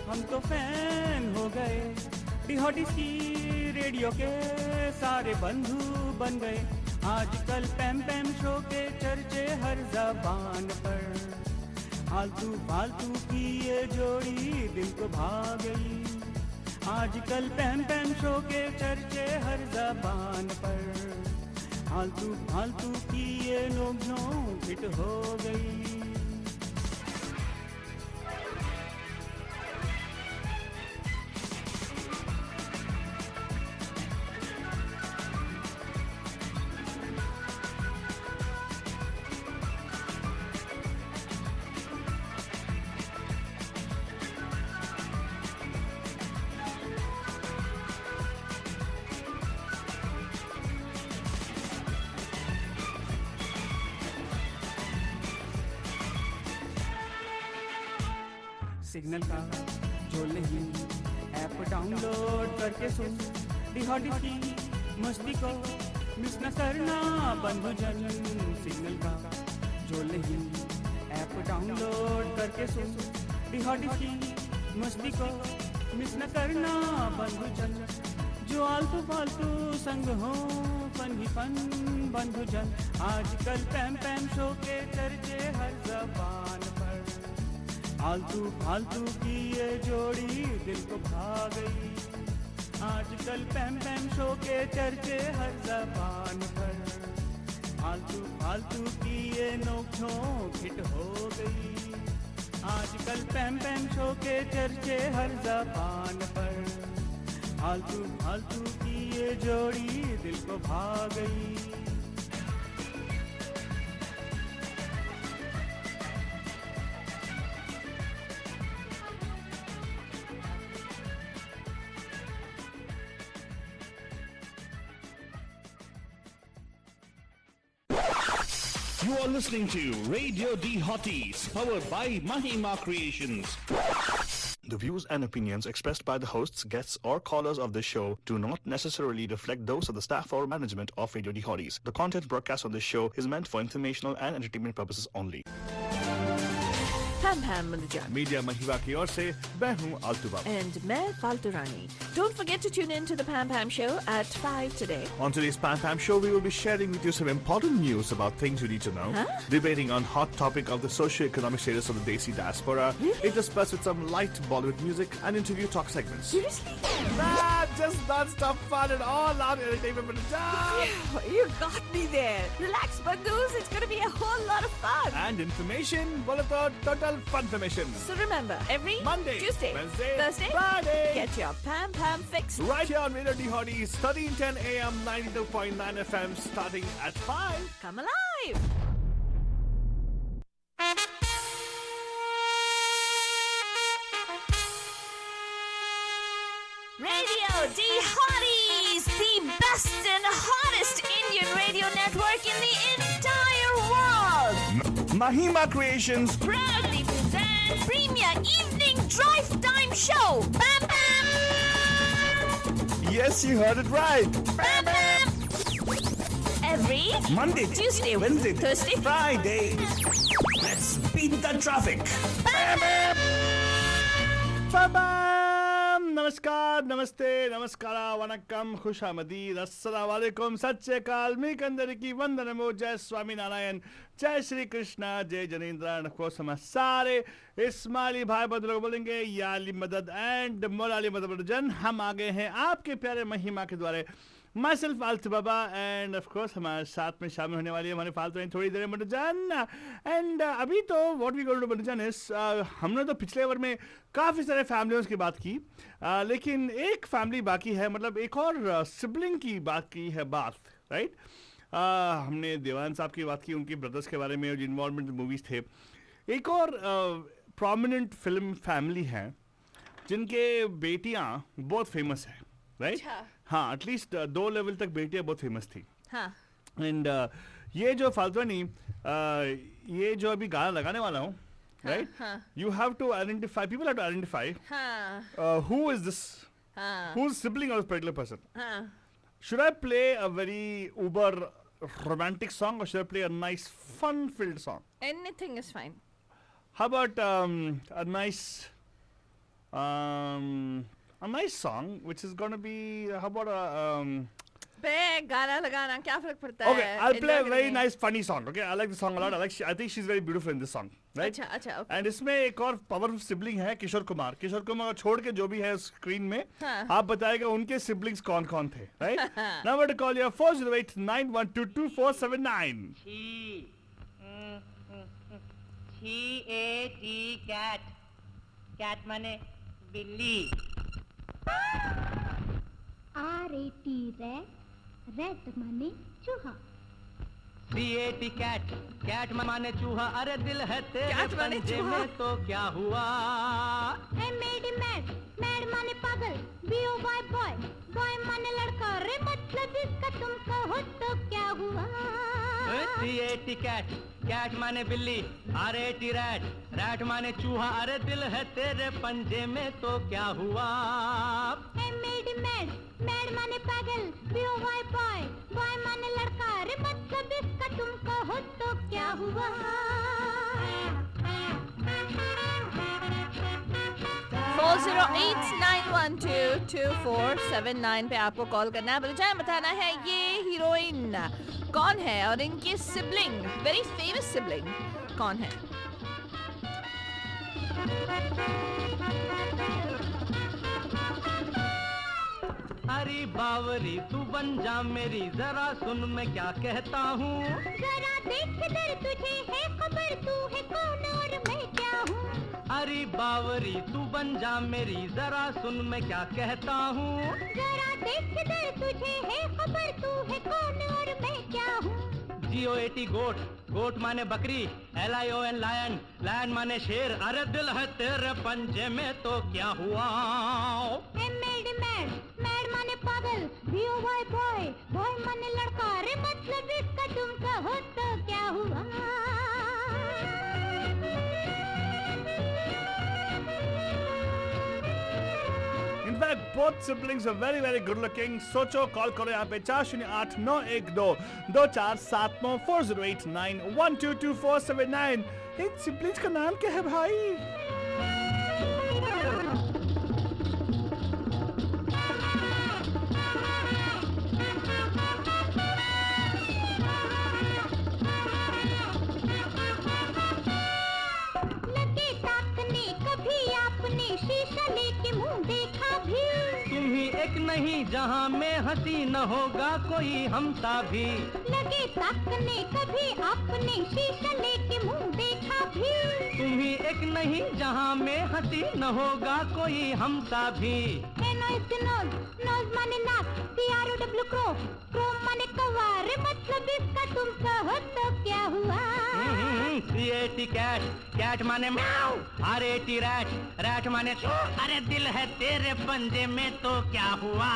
हम तो फैन हो गए। डी हॉटीज की रेडियो के सारे बंधु बन गए, आजकल पैम पैम शो के चर्चे हर ज़बान पर। आलतू फालतू की ये जोड़ी दिल को भा गई, आजकल पैम पैम शो के चर्चे हर ज़बान पर। आलतू फालतू की ये नोक झोंक हिट हो गई। सिग्नल का झोल नहीं, ऐप डाउनलोड करके सुन, डी हॉटीज की मस्ती को मिस न करना बंधुजन। सिग्नल का झोल नहीं, ऐप डाउनलोड करके सुन, डी हॉटीज की मस्ती को मिस न करना बंधुजन। जो आलतू फालतू संग हो फन ही फन बंधुजन, आजकल पैम पैम शो के चर्चे हर ज़बान पर। आलतू फालतू की ये जोड़ी दिल को भा गई, आजकल पैम पैम शो के चर्चे हर ज़बान पर। आलतू फालतू की ये नोक झोंक हिट हो गई, आजकल पैम पैम शो के चर्चे हर ज़बान पर। आलतू फालतू की ये जोड़ी दिल को भा गई। You are listening to Radio D Hotties, powered by Mahima Creations. The views and opinions expressed by the hosts, guests, or callers of this show do not necessarily reflect those of the staff or management of Radio D Hotties. The content broadcast on this show is meant for informational and entertainment purposes only. पैम पैम बंधुजान, media महिमा की ओर से मैं हूँ आलतू बाबा। and मैं फालतू रानी. Don't forget to tune in to the Pam Pam Show at 5 today. On today's Pam Pam Show, we will be sharing with you some important news about things you need to know, debating on hot topic of the socio-economic status of the Desi diaspora, interspersed with some light Bollywood music and interview talk segments. Seriously? Just non-stop fun and all-out entertainment. You got me there. Relax, Bandhus. It's going to be a whole lot of fun. And information, total fun information. So remember, every Monday, Tuesday, Wednesday, Thursday, Friday, get your Pam Pam fix. right here on Radio D Hotties, 1310 AM, 92.9 FM, starting at 5. Come alive. Radio D Hotties, the best and hottest Indian radio network in the entire world. Mahima Creations Proudly present Premier Evening Drive Time Show. Bam Bam! Yes, you heard it right. Bam Bam! Every Monday, Tuesday, Wednesday, Thursday, Friday. Let's beat the traffic. Bam Bam! Bam! नमस्कार, नमस्ते, नमस्कारा, वनक्कम, खुशामदीद, अस्सलाम वालेकुम, सत श्री अकाल, मी कंदर की वंदनमो, जय स्वामी नारायण, जय श्री कृष्णा, जय जनेन्द्र, एंड ऑफ कोर्स हम सारे इस्माइली भाई बंधुओं को बोलेंगे या अली मदद एंड मौला अली मदद जन। हम आ गए हैं आपके प्यारे महिमा के द्वारे। Myself Aaltu Baba and of course हमारे साथ में शामिल होने वाली है हमारे फालतू हैं थोड़ी देर में मटजान। एंड अभी तो व्हाट वी गोइंग टू मटजान इज, हमने तो पिछले ओवर में काफ़ी सारे फैमिलियों की बात की, लेकिन एक फैमिली बाकी है, मतलब एक और सिबलिंग की बात की है राइट। हमने देवान साहब की बात की, उनके ब्रदर्स के बारे में जो इन्वॉल्वमेंट मूवीज़ थे। एक और प्रोमिनेंट फिल्म फैमिली हैं जिनके बेटियां बहुत फेमस हैं, राइट। हाँ, एटलीस्ट 2 लेवल तक बेटियां बहुत फेमस थी। हाँ। एंड ये जो फालतू नहीं, ये जो अभी गाना लगाने वाला हूँ, right? You have to identify. People have to identify हाँ who is this, हाँ who's sibling of this particular person. हाँ Should I play a very uber romantic song or should I play a nice fun-filled song? anything is fine. How about a nice song which is gonna be how about a बे गाना लगाना क्या फर्क पड़ता okay, है? I'll play a Enjoy very करेंगे। nice funny song. Okay, I like the song a lot. I think she's very beautiful in this song, right? अच्छा अच्छा okay and इसमें एक और पावरफुल सिबलिंग है किशोर कुमार को छोड़ के जो भी है स्क्रीन में हाँ। आप बताएगा उनके सिबलिंग्स कौन कौन थे, right? Number two call your 4089122479. Cat cat माने बिल्ली RAT रैट माने चूहा CAT कैट कैट माने चूहा अरे दिल है तेरे कैट माने पंजे चूहा। में तो क्या हुआ मैड मैड माने पागल BOY बॉय बॉय माने लड़का रे मतलब इसका तुम कहो तो क्या हुआ CAT कैट कैट माने बिल्ली RAT रैट रैट माने चूहा अरे दिल है तेरे पंजे में तो क्या हुआ मैड माने पागल BOY बॉय बॉय माने लड़का रे मतलब इसका तुम कहो तो क्या हुआ 4089122479 पे आपको कॉल करना है। बोले जाए बताना है ये हीरोइन कौन है और इनकी सिबलिंग वेरी फेमस सिबलिंग कौन है। अरे बावरी तू बन जा मेरी जरा सुन मैं क्या कहता हूँ जरा देख किधर तुझे है खबर तू है कौन और मैं क्या हूँ अरे बावरी तू बन जा मेरी जरा सुन मैं क्या कहता हूँ जरा देख किधर तुझे है खबर तू है कौन और मैं क्या हूँ GOAT गोट गोट माने बकरी LION लायन लायन माने शेर अरे दिल है तेरे पंजे में तो क्या हुआ मैड माने पागल BOY बॉय बॉय माने लड़का रे मतलब इसका तुम कहो तो क्या हुआ In fact, both siblings are very very good looking. सोचो कॉल करो यहाँ पे 408912240891222479. इन siblings का नाम क्या है भाई? लगे ताकने कभी आपने शीशा लेके मुंह देखा भी तुम ही एक नहीं जहाँ में हंसी न होगा कोई हमसा भी लगे ताकने कभी आपने शीशा लेके मुंह देखा भी तुम ही एक नहीं जहाँ में हंसी न होगा कोई हमसा भी नोज माने नाक CROW क्रो क्रो माने कौवा रे मतलब इसका तुम कहो तो क्या हुआ CAT कैट कैट माने म्याऊ RAT रैट रैट माने चो अरे दिल है तेरे पंजे में तो क्या हुआ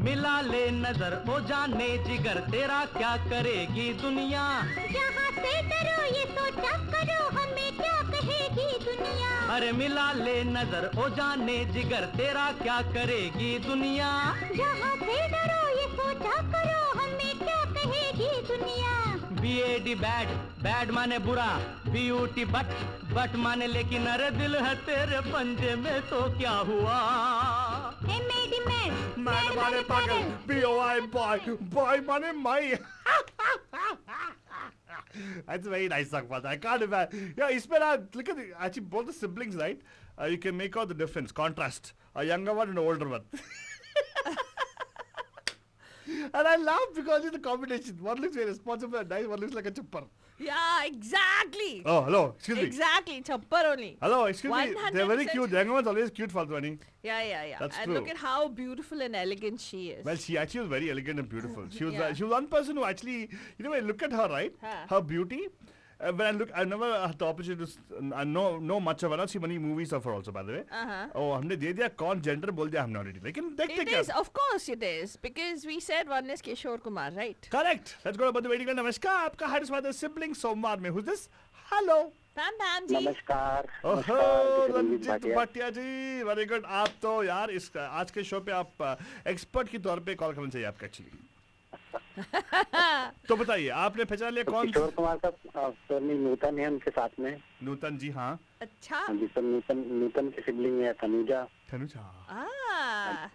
मिला ले नजर ओ जाने जिगर तेरा क्या करेगी दुनिया जहाँ से डरो ये सोचा करो हमें क्या कहेगी दुनिया अरे मिला ले नजर ओ जाने जिगर तेरा क्या करेगी दुनिया जहाँ से डरो ये सोचा करो हमें क्या कहेगी दुनिया BAD बैड बैड माने बुरा BUT बट माने लेकिन अरे दिल है तेरे पंजे में तो क्या हुआ Man माने पागल BOY boy boy माने माई. That's a very nice song, but I can't imagine. Yeah, इसमें ना look at actually both the siblings, right? You can make out the difference, contrast. A younger one and an older one. And I laugh because it's the combination. One looks very responsible and nice, one looks like a chappar. Yeah, exactly. Oh, hello, excuse me. Exactly, chappar only. Hello, excuse me. They're very 100%. cute. Jangaman's always cute, Faltwani. Yeah. That's and true. look at how beautiful and elegant she is. Well, she actually was very elegant and beautiful. She was Yeah. she was one person who actually, you know, when I look at her, right? Huh. Her beauty. When I look, I never had the opportunity to I know much of her. Not see many movies of her also, by the way. Oh, हमने दे दिया कौन gender बोल दिया हमने already. लेकिन देखते It क्या? is, of course it is, because we said one is Kishore Kumar, right? Correct. Let's go about the waiting line. नमस्कार, आपका हार्दिक स्वागत है सिबलिंग सोमवार में. Who's this? Hello. Pam Pam जी. नमस्कार ओहो, रंजीत रंजीत भाटिया। भाटिया जी, वेरी गुड. आप तो यार इस आज के शो पे आप एक्सपर्ट के तौर पे कॉल करना चाहिए आपका एक्चुअली. तो बताइए, आपने पहचान लिया कौन? किशोर कुमार का सर नूतन है उनके साथ में। नूतन जी, हाँ. अच्छा. हाँ जी सर, नूतन की सिबलिंग है तनुजा, तनुजा. Ah.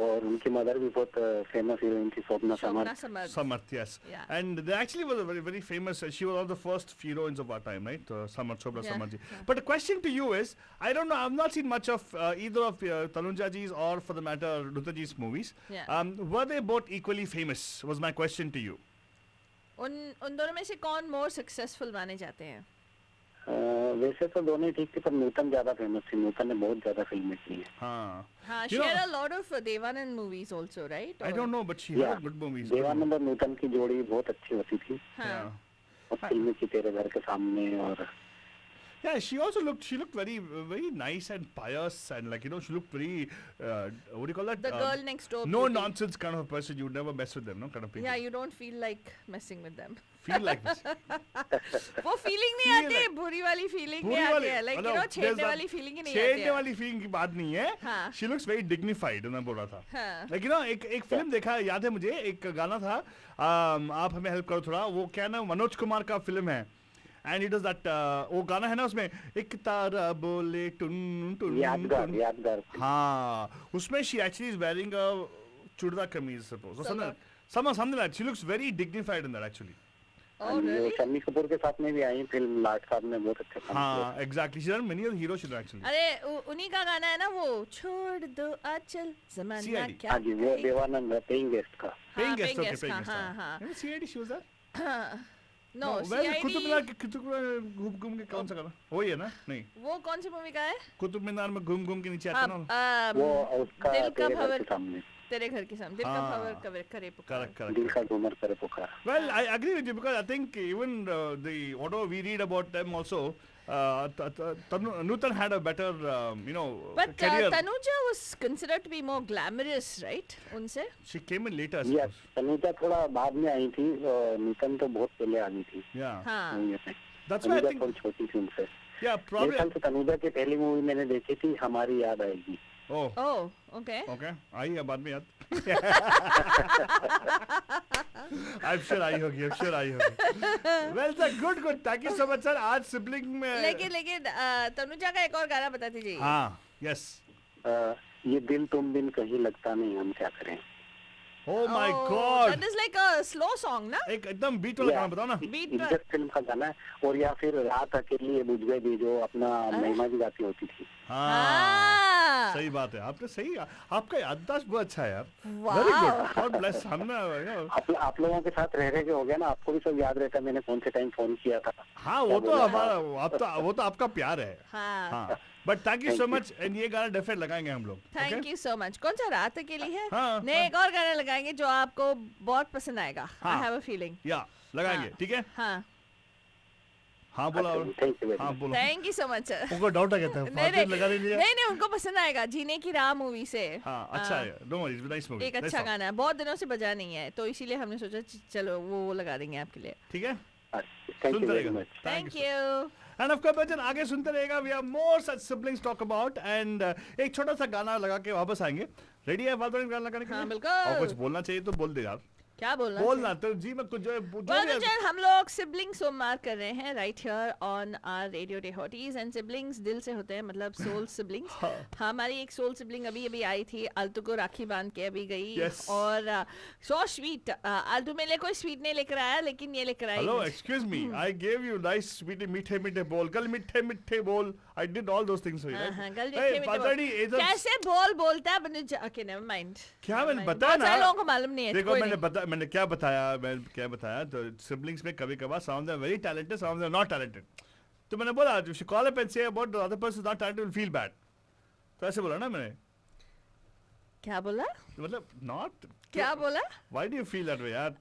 और उनकी मदर भी बहुत फेमस हीरोइन थी, Swapna Shobna summer. Samarth. Samarth, yes. Yeah. And they actually was a very, very famous. She was one of the first heroines of our time, right? Samarth, Shobna Yeah, Samarth ji. yeah. But the question to you is, I don't know, I've not seen much of either of Tanuja ji's or for the matter Nutan ji's movies. Yeah. Were they both equally famous? Was my question to you. उन दोनों में से कौन more successful माने जाते हैं? वैसे तो दोनों ही ठीक थी, पर नूतन ज्यादा फेमस थी। नूतन ने बहुत ज्यादा फिल्में की है। हाँ. हाँ, she You know- had a lot of Devanand movies also, right? I don't know, but she या had good movies. देवानंद और नूतन की जोड़ी बहुत अच्छी होती थी। हाँ. Yeah. और फिल्में की तेरे घर के सामने और Yeah, she also looked. She looked very, very nice and pious, and like she looked very. What do you call that? The girl next door. No beauty. nonsense kind of a person. You would never mess with them, no kind of people. Yeah, you don't feel like messing with them. Feel like this. वो feeling नहीं Feel आती, like- बुरी वाली feeling नहीं पूरी आती वाली है, like मतलब there's छेड़ने that- वाली feeling ही नहीं छेड़ने आती है. वाली फीलिंग की बात नहीं है. हाँ. She looks very dignified. मैं बोल रहा था. हाँ. Like एक फिल्म देखा याद है मुझे, एक गाना था. आप हमें हेल्प करो थोड़ा. वो क्या ना मनोज कुमार का फिल्म है. And it is that वो गाना है ना उसमें एक तारा बोले टुन टुन टुन. यादगार हाँ, उसमें she actually is wearing a चुड़दा कमीज suppose. Or something like that. She looks very dignified in that actually. Oh, really? Shammi Kapoor के साथ में भी आई फिल्म लाट साहब में बहुत अच्छा काम किया। हाँ, exactly. She's done many of the heroes she done actually. अरे उन्हीं का गाना है ना वो छोड़ दो आंचल जमाना CID. क्या हाँ जी, वो कहे. देवानंद पेइंग गेस्ट का। Paying हाँ, guest, paying okay, guest paying का, guest. हाँ, हाँ. Remember CID she was there? No, Well, Qutub CID मीनार घूम घूम के कौन सा गाना? वही है ना? नहीं. वो कौन सी मूवी का है? कुतुब मीनार में घूम घूम के नीचे आता हाँ, ना. वो उसका दिल का तेरे घर भंवर के सामने, तेरे घर के सामने दिल का हाँ. भंवर करे पुकार. Correct, correct. दिल का घूमर करे पुकार। Well, I agree with you because I think even the whatever we read about them also, Nutan had a better, But career. Tanuja was considered to be more glamorous, right? उनसे? She came in later, I या suppose. Tanuja थोड़ा बाद में आई थी, नूतन तो बहुत पहले आ गई थी Yeah. हाँ. मूवी में। That's why I Tanuja think. थोड़ी छोटी थी उनसे। Yeah, मेरे probably. ख्याल से तनुजा की पहली मूवी मैंने देखी थी हमारी याद आएगी। Oh. Oh, okay. Okay. आई है बाद में याद. I'm sure आई होगी. I'm sure आई होगी. Well, sir, good. Thank you so much, sir. आज sibling में. लेकिन तनुजा का एक और गाना बता दीजिए. हाँ. Yes. ये दिल तुम बिन कहीं लगता नहीं, हम क्या करें। Oh my God. That is like a slow song, ना? एक एकदम बीट वाला गाना बताओ ना. Beat इज्जत फिल्म का गाना है, और या फिर रात अकेली ये बुझ गई भी, जो अपना महिमा जी गाती होती थी। हाँ. सही बात है. आपने सही, आपका याददाश्त बहुत अच्छा है यार. Wow. Very good. God bless. हमने आप लोगों के साथ रह के हो गया ना, आपको भी सब याद रहता है मैंने कौन से टाइम फोन किया था। हाँ, वो तो हमारा, वो तो आपका प्यार है. हाँ. हाँ. But thank you so much. And ये गाना डेफिनेट लगाएंगे हम लोग. Thank you so much. कौन सा रात अकेली है? हाँ, नहीं, एक और गाना लगाएंगे जो आपको बहुत पसंद आएगा. हाँ. I have a feeling. या लगाएंगे. हाँ. ठीक है. हाँ. हाँ बोला. Thank you. हाँ बोलो. Thank you so much sir. उनको डाउट आ गया था. फातिह लगा लिया. नहीं, उनको पसंद आएगा. जीने की राह मूवी से. हाँ, अच्छा है. Don't worry, nice movie. एक अच्छा गाना है. बहुत दिनों से बजा नहीं है, तो इसीलिए हमने सोचा चलो वो लगा देंगे आपके लिए. ठीक है. थैंक यू सुनते वेरी रहेगा. Much. Thank you. And of course Bachchan आगे सुनते रहेगा. We have more such siblings talk about. And एक छोटा सा गाना लगा के वापस आएंगे. रेडी है फातिह गाना लगाने के लिए? हाँ, बिल्कुल. और कुछ बोलना चाहिए तो बोल दे यार. क्या बोलना बोलना तो जी मैं कुछ जो हम लोग सिबलिंग सोमवार कर रहे हैं right here on our radio day hotties and siblings दिल से होते हैं, मतलब सोल सिबलिंग्स। हमारी एक सोल सिबलिंग अभी अभी आई थी, आल्टू को राखी बांध के अभी गई। Yes. और सो स्वीट। आल्टू मेरे लिए कोई स्वीट नहीं लेकर आया, लेकिन ये लेकर आई। Hello excuse me, I gave you nice sweet मीठे मीठे बोल, कल मीठे मीठे बोल, I did all those things for you. कैसे बोल बोलता है ओके नेवर माइंड। क्या मैंने बताया ना, लोगों को मालूम नहीं है। देखो मैंने क्या बताया तो सिबलिंग्स में कभी कभार some of them are very talented, some of them are not talented. तो मैंने बोला if you call up and say about the other person is not talented, will feel bad. तो ऐसे बोला ना मैंने। क्या बोला? मतलब not क्या बोला? Why do you feel that way यार?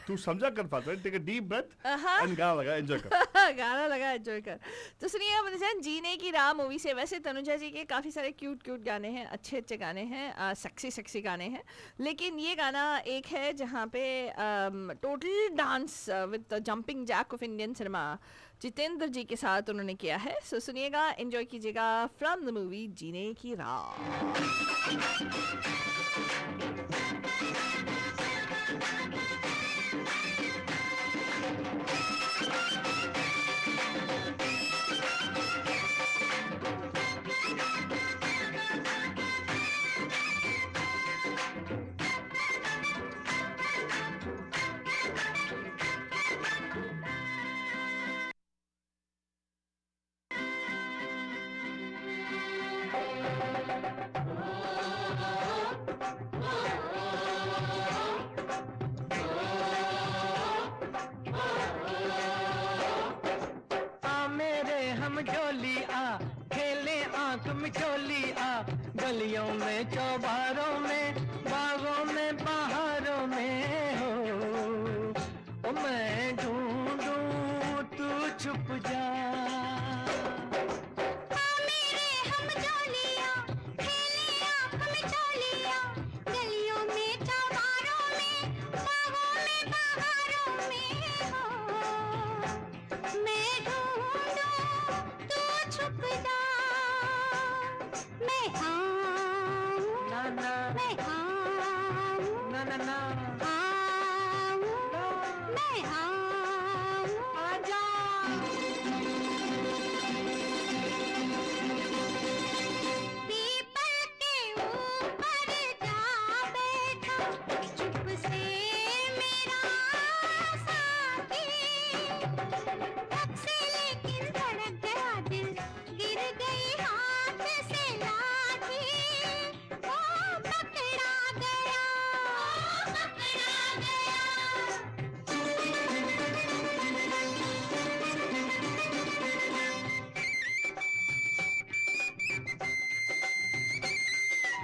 तू समझा कर पाता है। Take a deep breath and गाना लगा enjoy कर। गाना लगा एंजॉय कर। तो सुनिए अब जीने की राह मूवी से, वैसे तनुजा जी के काफ़ी सारे क्यूट क्यूट गाने हैं, अच्छे अच्छे गाने हैं, सेक्सी सेक्सी गाने हैं, लेकिन ये गाना एक है जहाँ पे total dance with jumping jack of Indian cinema Jeetendra ji के साथ उन्होंने किया है। सो सुनिएगा, एंजॉय कीजिएगा फ्रॉम द मूवी जीने की राह। जोली आ खेले आंख मिचोली आ, गलियों में चौबारों में बागों में बहारों में हो, ओ मैं ढूंढूं तू छुप जा।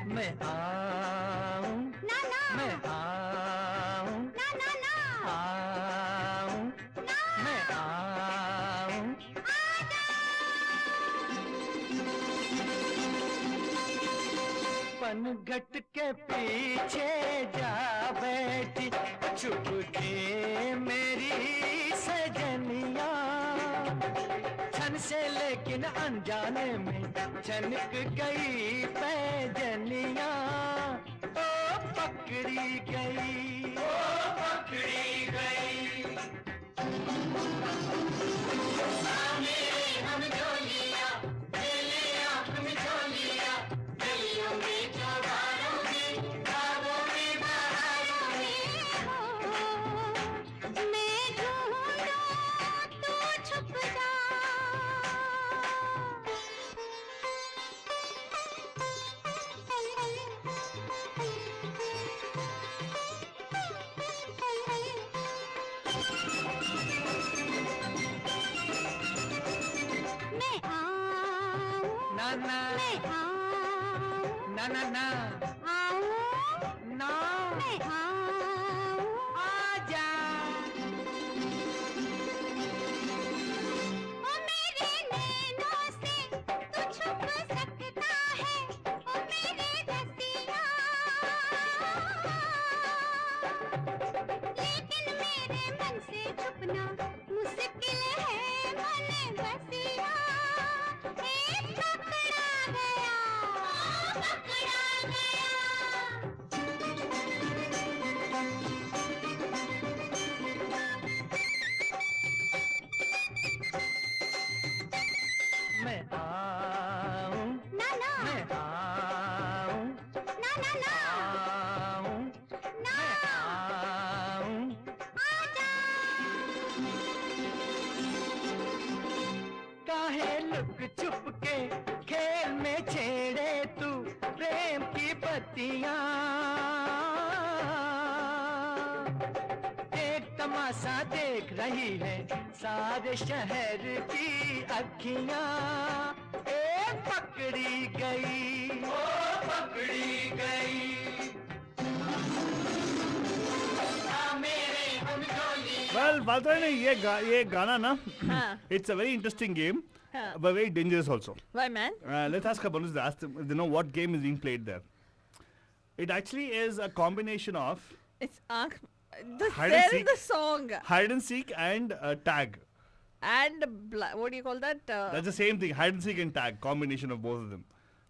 मैं आऊं ना ना, मैं आऊं ना ना ना, आऊं ना, मैं आऊं आजा। पनघट के पीछे जा बैठी चुप के मेरी सजनिया, छन से लेकिन अनजाने में छनक गई पैजनिया, ओ पकड़ी गई, ओ पकड़ी गई। हम जोलिया खेले आंख में जोलिया, गलियों में चौबारों में बागों में बहारों में हो, मैं ढूंढूं तू छुप जा। ना ना ना ना ना ना आजा। ओ मेरे नैनों से तू छुप सकता है, ओ मेरे रसिया, लेकिन मेरे मन से छुपना मुश्किल है मन बसिया। पकड़ा गया, पकड़ा गया। ना ना आऊं मैं आऊं काहे लुक छुप के खेल में छेड़े तू प्रेम की बत्तियां एक तमाशा देख रही है सारे शहर की अखियां ए पकड़ी गई ओ पकड़ी गई Well, Valtari, ये गाना ना, हाँ. it's a very interesting game, हाँ. but very dangerous also. Why, man? Let's ask our bonus to ask them, you know what game is being played there. It actually is a combination of It's Hide and there is seek. the song hide and seek and tag. and what do you call that? That's the same thing. Hide and seek and tag, combination of both of them.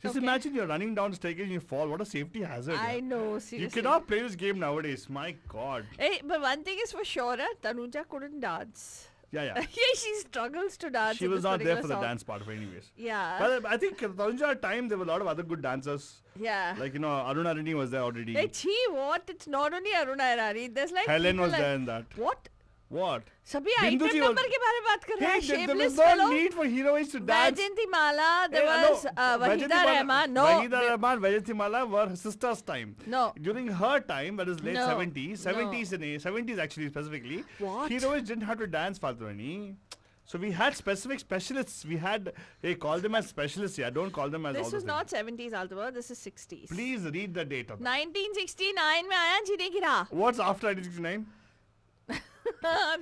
Just Okay. imagine you're running down the staircase and you fall. What a safety hazard. I yeah. know, You seriously. cannot play this game nowadays. My God. Hey, but one thing is for sure, Tanuja couldn't dance. Yeah, yeah. Yeah, she struggles to dance. She in was this not there particular for the song. dance part of it anyways. Yeah. But I think at Tanujara time there were a lot of other good dancers. Yeah. Like, you know, Aruna Rani was there already. Hey, gee, what? It's not only Aruna Irani. There's like Helen people was like, there in that. What? What? सभी Bindu item ji number was- के बारे में बात कर रहा है. Hey, there was Shameless no fellow. need for heroines to dance. Vaijayanti Mala. There Hey, was no, Wahida Rahman. No. Wahida Rahman, Vaijayanti Mala were her sister's time. No. During her time, that is late No. 70s, 70s actually specifically, What? heroines didn't have to dance, Faltwani. So we had specific specialists. We had, hey, call them as specialists. Yeah, don't call them as all This those is not 70s, Altaba. This is 60s. Please read the date of that. 1969 में आया जीने की राह. What's after 1969?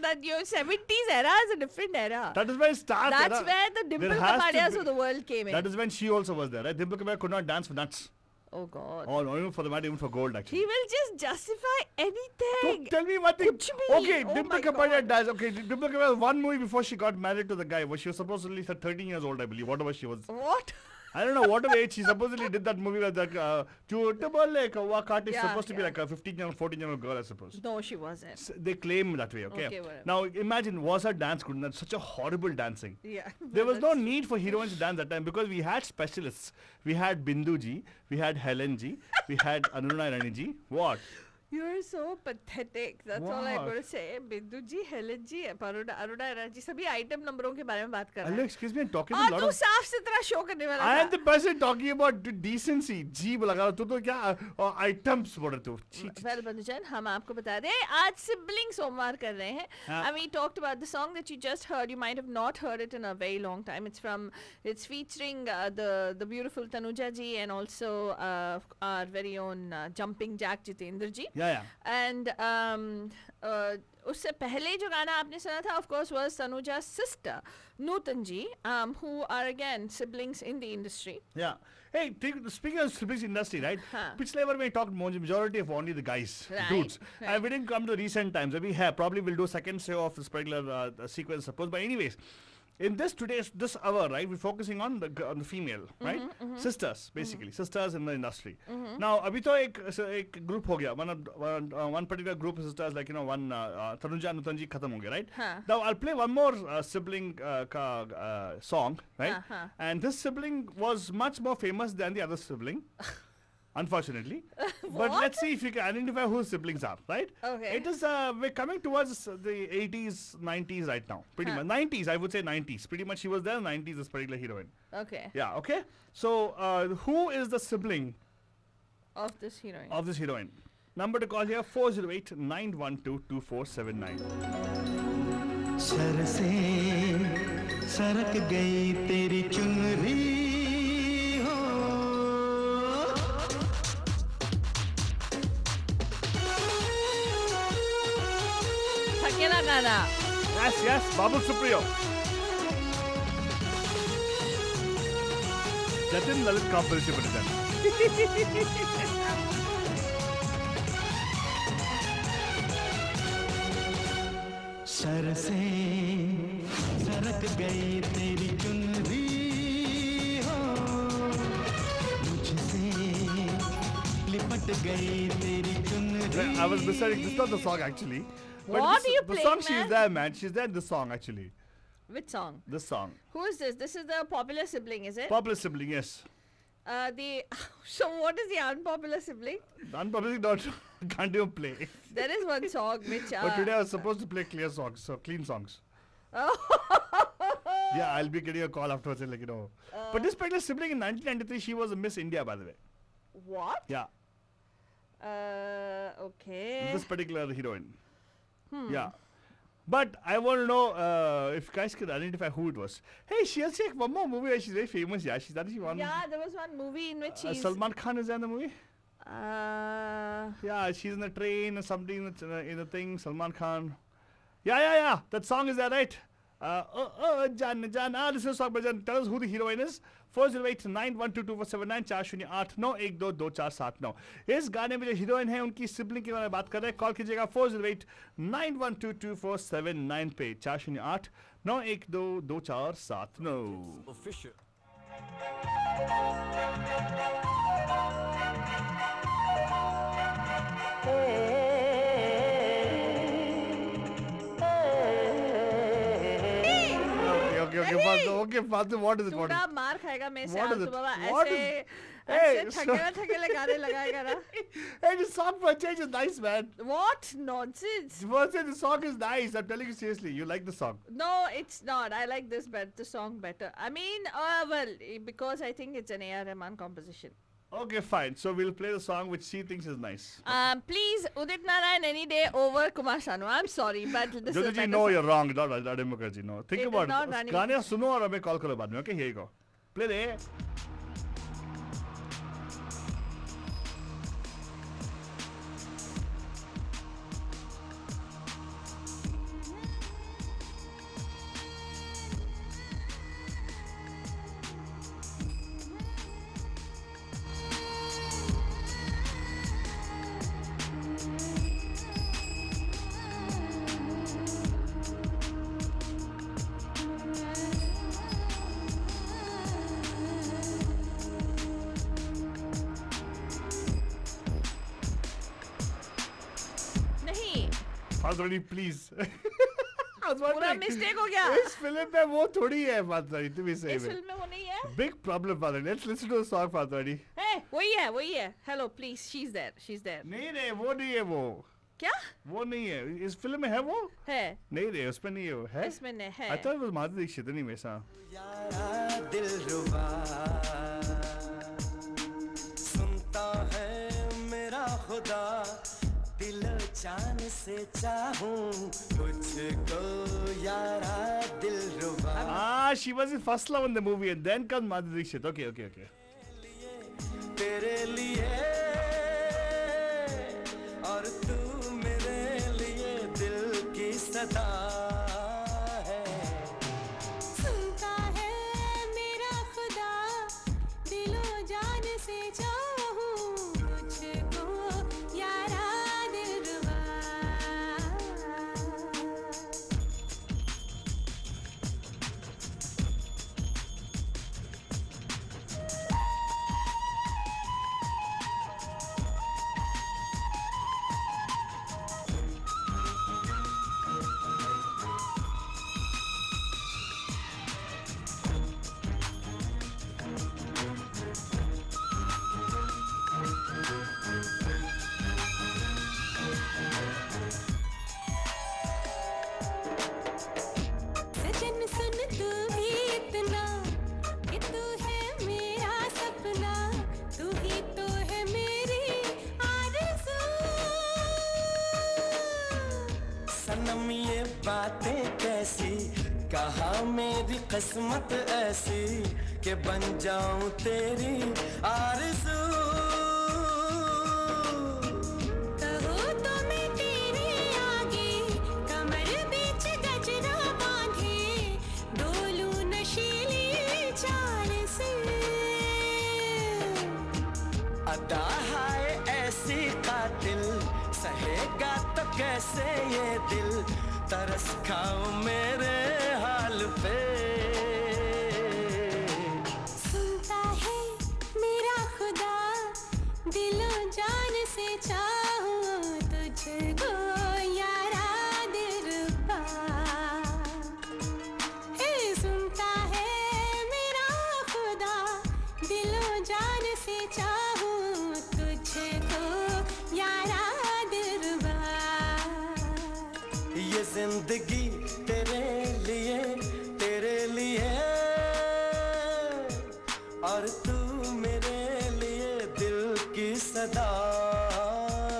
That your 70s era is a different era. That is where it starts. That's era. where the Dimple There has to Kapadias be- of the world came in. That is when she also was there, right? Dimple Kapadia could not dance for nuts. Oh God. Or not even for the matter, even for gold, actually. He will just justify anything. So tell me one thing. Kuch bhi. Okay, Oh Dimple my Kapadia God. dies. Okay, Dimple Kapadia was one movie before she got married to the guy. She was supposedly 13 years old, I believe. Whatever she was. What? I don't know, whatever age she supposedly did that movie with that Wakati is Yeah, supposed to be yeah. like a 15-year-old, 14-year-old girl, I suppose. No, she wasn't. They claim that way, okay? Okay, whatever. Now imagine, was her dance good? That's such a horrible dancing. Yeah. There was no need for heroines to dance that time because we had specialists. We had Bindu ji, we had Helen ji, we had Anurna Rani ji. What? You're so pathetic. That's all I'm What? going to say. Bindu ji, Helen ji, Aruna Rani ji, सभी item नंबरों के बारे में बात कर रहा Hello, है. excuse me, I'm talking और a lot तू of... साफ सुथरा शो करने वाला I am था. the person talking about decency. जी लगा तू तो क्या items बोल रहे तू. छी, छी, Well, बंधुजन, हम आपको बता दें आज सिबलिंग सोमवार कर रहे हैं. हाँ. And we talked about the song that you just heard. You might have not heard it in a very long time. It's featuring the beautiful Tanuja ji and also our very own jumping jack Jitendra ji. Yeah, yeah. And उससे पहले जो गाना आपने सुना था of course was Tanuja's sister Nutan ji, who are again siblings in the industry. Yeah. Hey, speaking of siblings industry, right? Huh. Piछले बार we talked majority of only the guys, Right, dudes. right. And we didn't come to recent times. We have probably will do second show of this particular sequence, suppose. But anyways, in this hour, right, we're focusing on the female, right? Sisters, basically, sisters in the industry. Now, abhi to ek group ho gaya. One particular group of sisters, like, you know, one Tanuja and Nutanji khatam ho gaya, right? Huh. Now, I'll play one more sibling song, right? Uh-huh. And this sibling was much more famous than the other sibling. Unfortunately. But let's see if you can identify who siblings are, right? Okay. It is, we're coming towards the 80s, 90s right now. Pretty much. 90s, I would say 90s. Pretty much she was there in the 90s, this particular heroine. Okay. Yeah, okay? So, who is the sibling Of this heroine. of this heroine? Number to call here, 408-912-2479. Sir से सरक गई तेरी चुनरी हो थकेला गाना. Yes, yes, Babu Supriyo. Jatin Lalit composition for them. Sir से सरक गई तेरी चुनरी हो मुझसे लिपट गई तेरी चुनरी I was deciding, this is not the song actually. But What this, are you the playing, song she's man? there, man. She's there in this song actually. Which song? This song. Who is this? This is the popular sibling, is it? Popular sibling, yes. So what is the unpopular sibling? Unpopular not can't even play. There is one song which. But today I was supposed to play clean songs. Yeah, I'll be getting a call afterwards, like, you know. But this particular sibling in 1993, she was a Miss India, by the way. What? Yeah. Okay. This particular heroine. Yeah. But I want to know if you guys could identify who it was. Hey, she has one more movie where she's very famous. Yeah, she's that she won. Yeah, there was one movie in which she's. Salman Khan is in the movie. Yeah, she's in the train or something in the thing. Salman Khan. Yeah. That song is that right? Jan. This is song by Jan. Tell us who the heroine is. 408-9122-479-409-4122-247 इस गाने में जो heroine है उनकी sibling के बारे में बात कर रहे हैं. कॉल कीजिएगा 408-9122-479 पे 408-912-2479. Okay, Fatou, what is it? पूरा मार खाएगा मैं से. What is it? Baba What ऐसे थकेले गाने लगाएगा ना. Hey, the song for a change is nice, man. What nonsense? The song is nice. I'm telling you seriously. You like the song? No, it's not. I like the song better. I mean, well, because I think it's an A.R. Rahman composition. Okay, fine. So we'll play the song which she thinks is nice. Please, Udit Narayan any day over Kumar Sanu. I'm sorry, but this is Jyoti, no, you're wrong. Not Radha Mukherjee, no. Think It about is not it. Rani गाने सुनो और हमें call करो बाद में. Okay, here you go. Play the. Already, please. पूरा mistake हो गया. इस फिल्म में वो थोड़ी है फातवाड़ी. तुम इसे इस फिल्म में वो नहीं है. Big problem, father. Let's listen to the song, फातवाड़ी. Hey, वही है. Hello, please. She's there. नहीं, वो नहीं है वो. क्या? वो नहीं है. इस फिल्म में है वो? है. नहीं रे, उसमें नहीं है वो. है? इसमें नहीं है. I thought it was Madhuri Dixit नहीं वैसा. यारा दिलरुबा सुनता है मेरा खुदा दिलो जान से चाहूं तुझको यारा दिलरुबा. She was in first love in the movie and then comes Madhuri Dixit. Okay. तेरे लिए और तू मेरे लिए दिल की सदा है. सुनता है मेरा खुदा दिलो जान से चाहूं तुझको यारा दिलरुबा. सजन सुन तू भी इतना कि तू है मेरा सपना तू ही तो है मेरी आरज़ू. सनम ये बातें कैसी कहा मेरी किस्मत ऐसी कि बन जाऊं तेरी आरज़ू. कहो तो मैं तेरे आगे कमर बीच गजरा बांधे डोलूं नशीली चाल से. अदा है ऐसी कातिल सहेगा तो कैसे ये दिल तरस खाओ मेरे हाल पे. सुनता है मेरा खुदा दिलो जान से चाहूं तुझको यारा दिलरुबा. हे सुनता है मेरा खुदा दिलो जान जिंदगी तेरे लिए और तू मेरे लिए दिल की सदा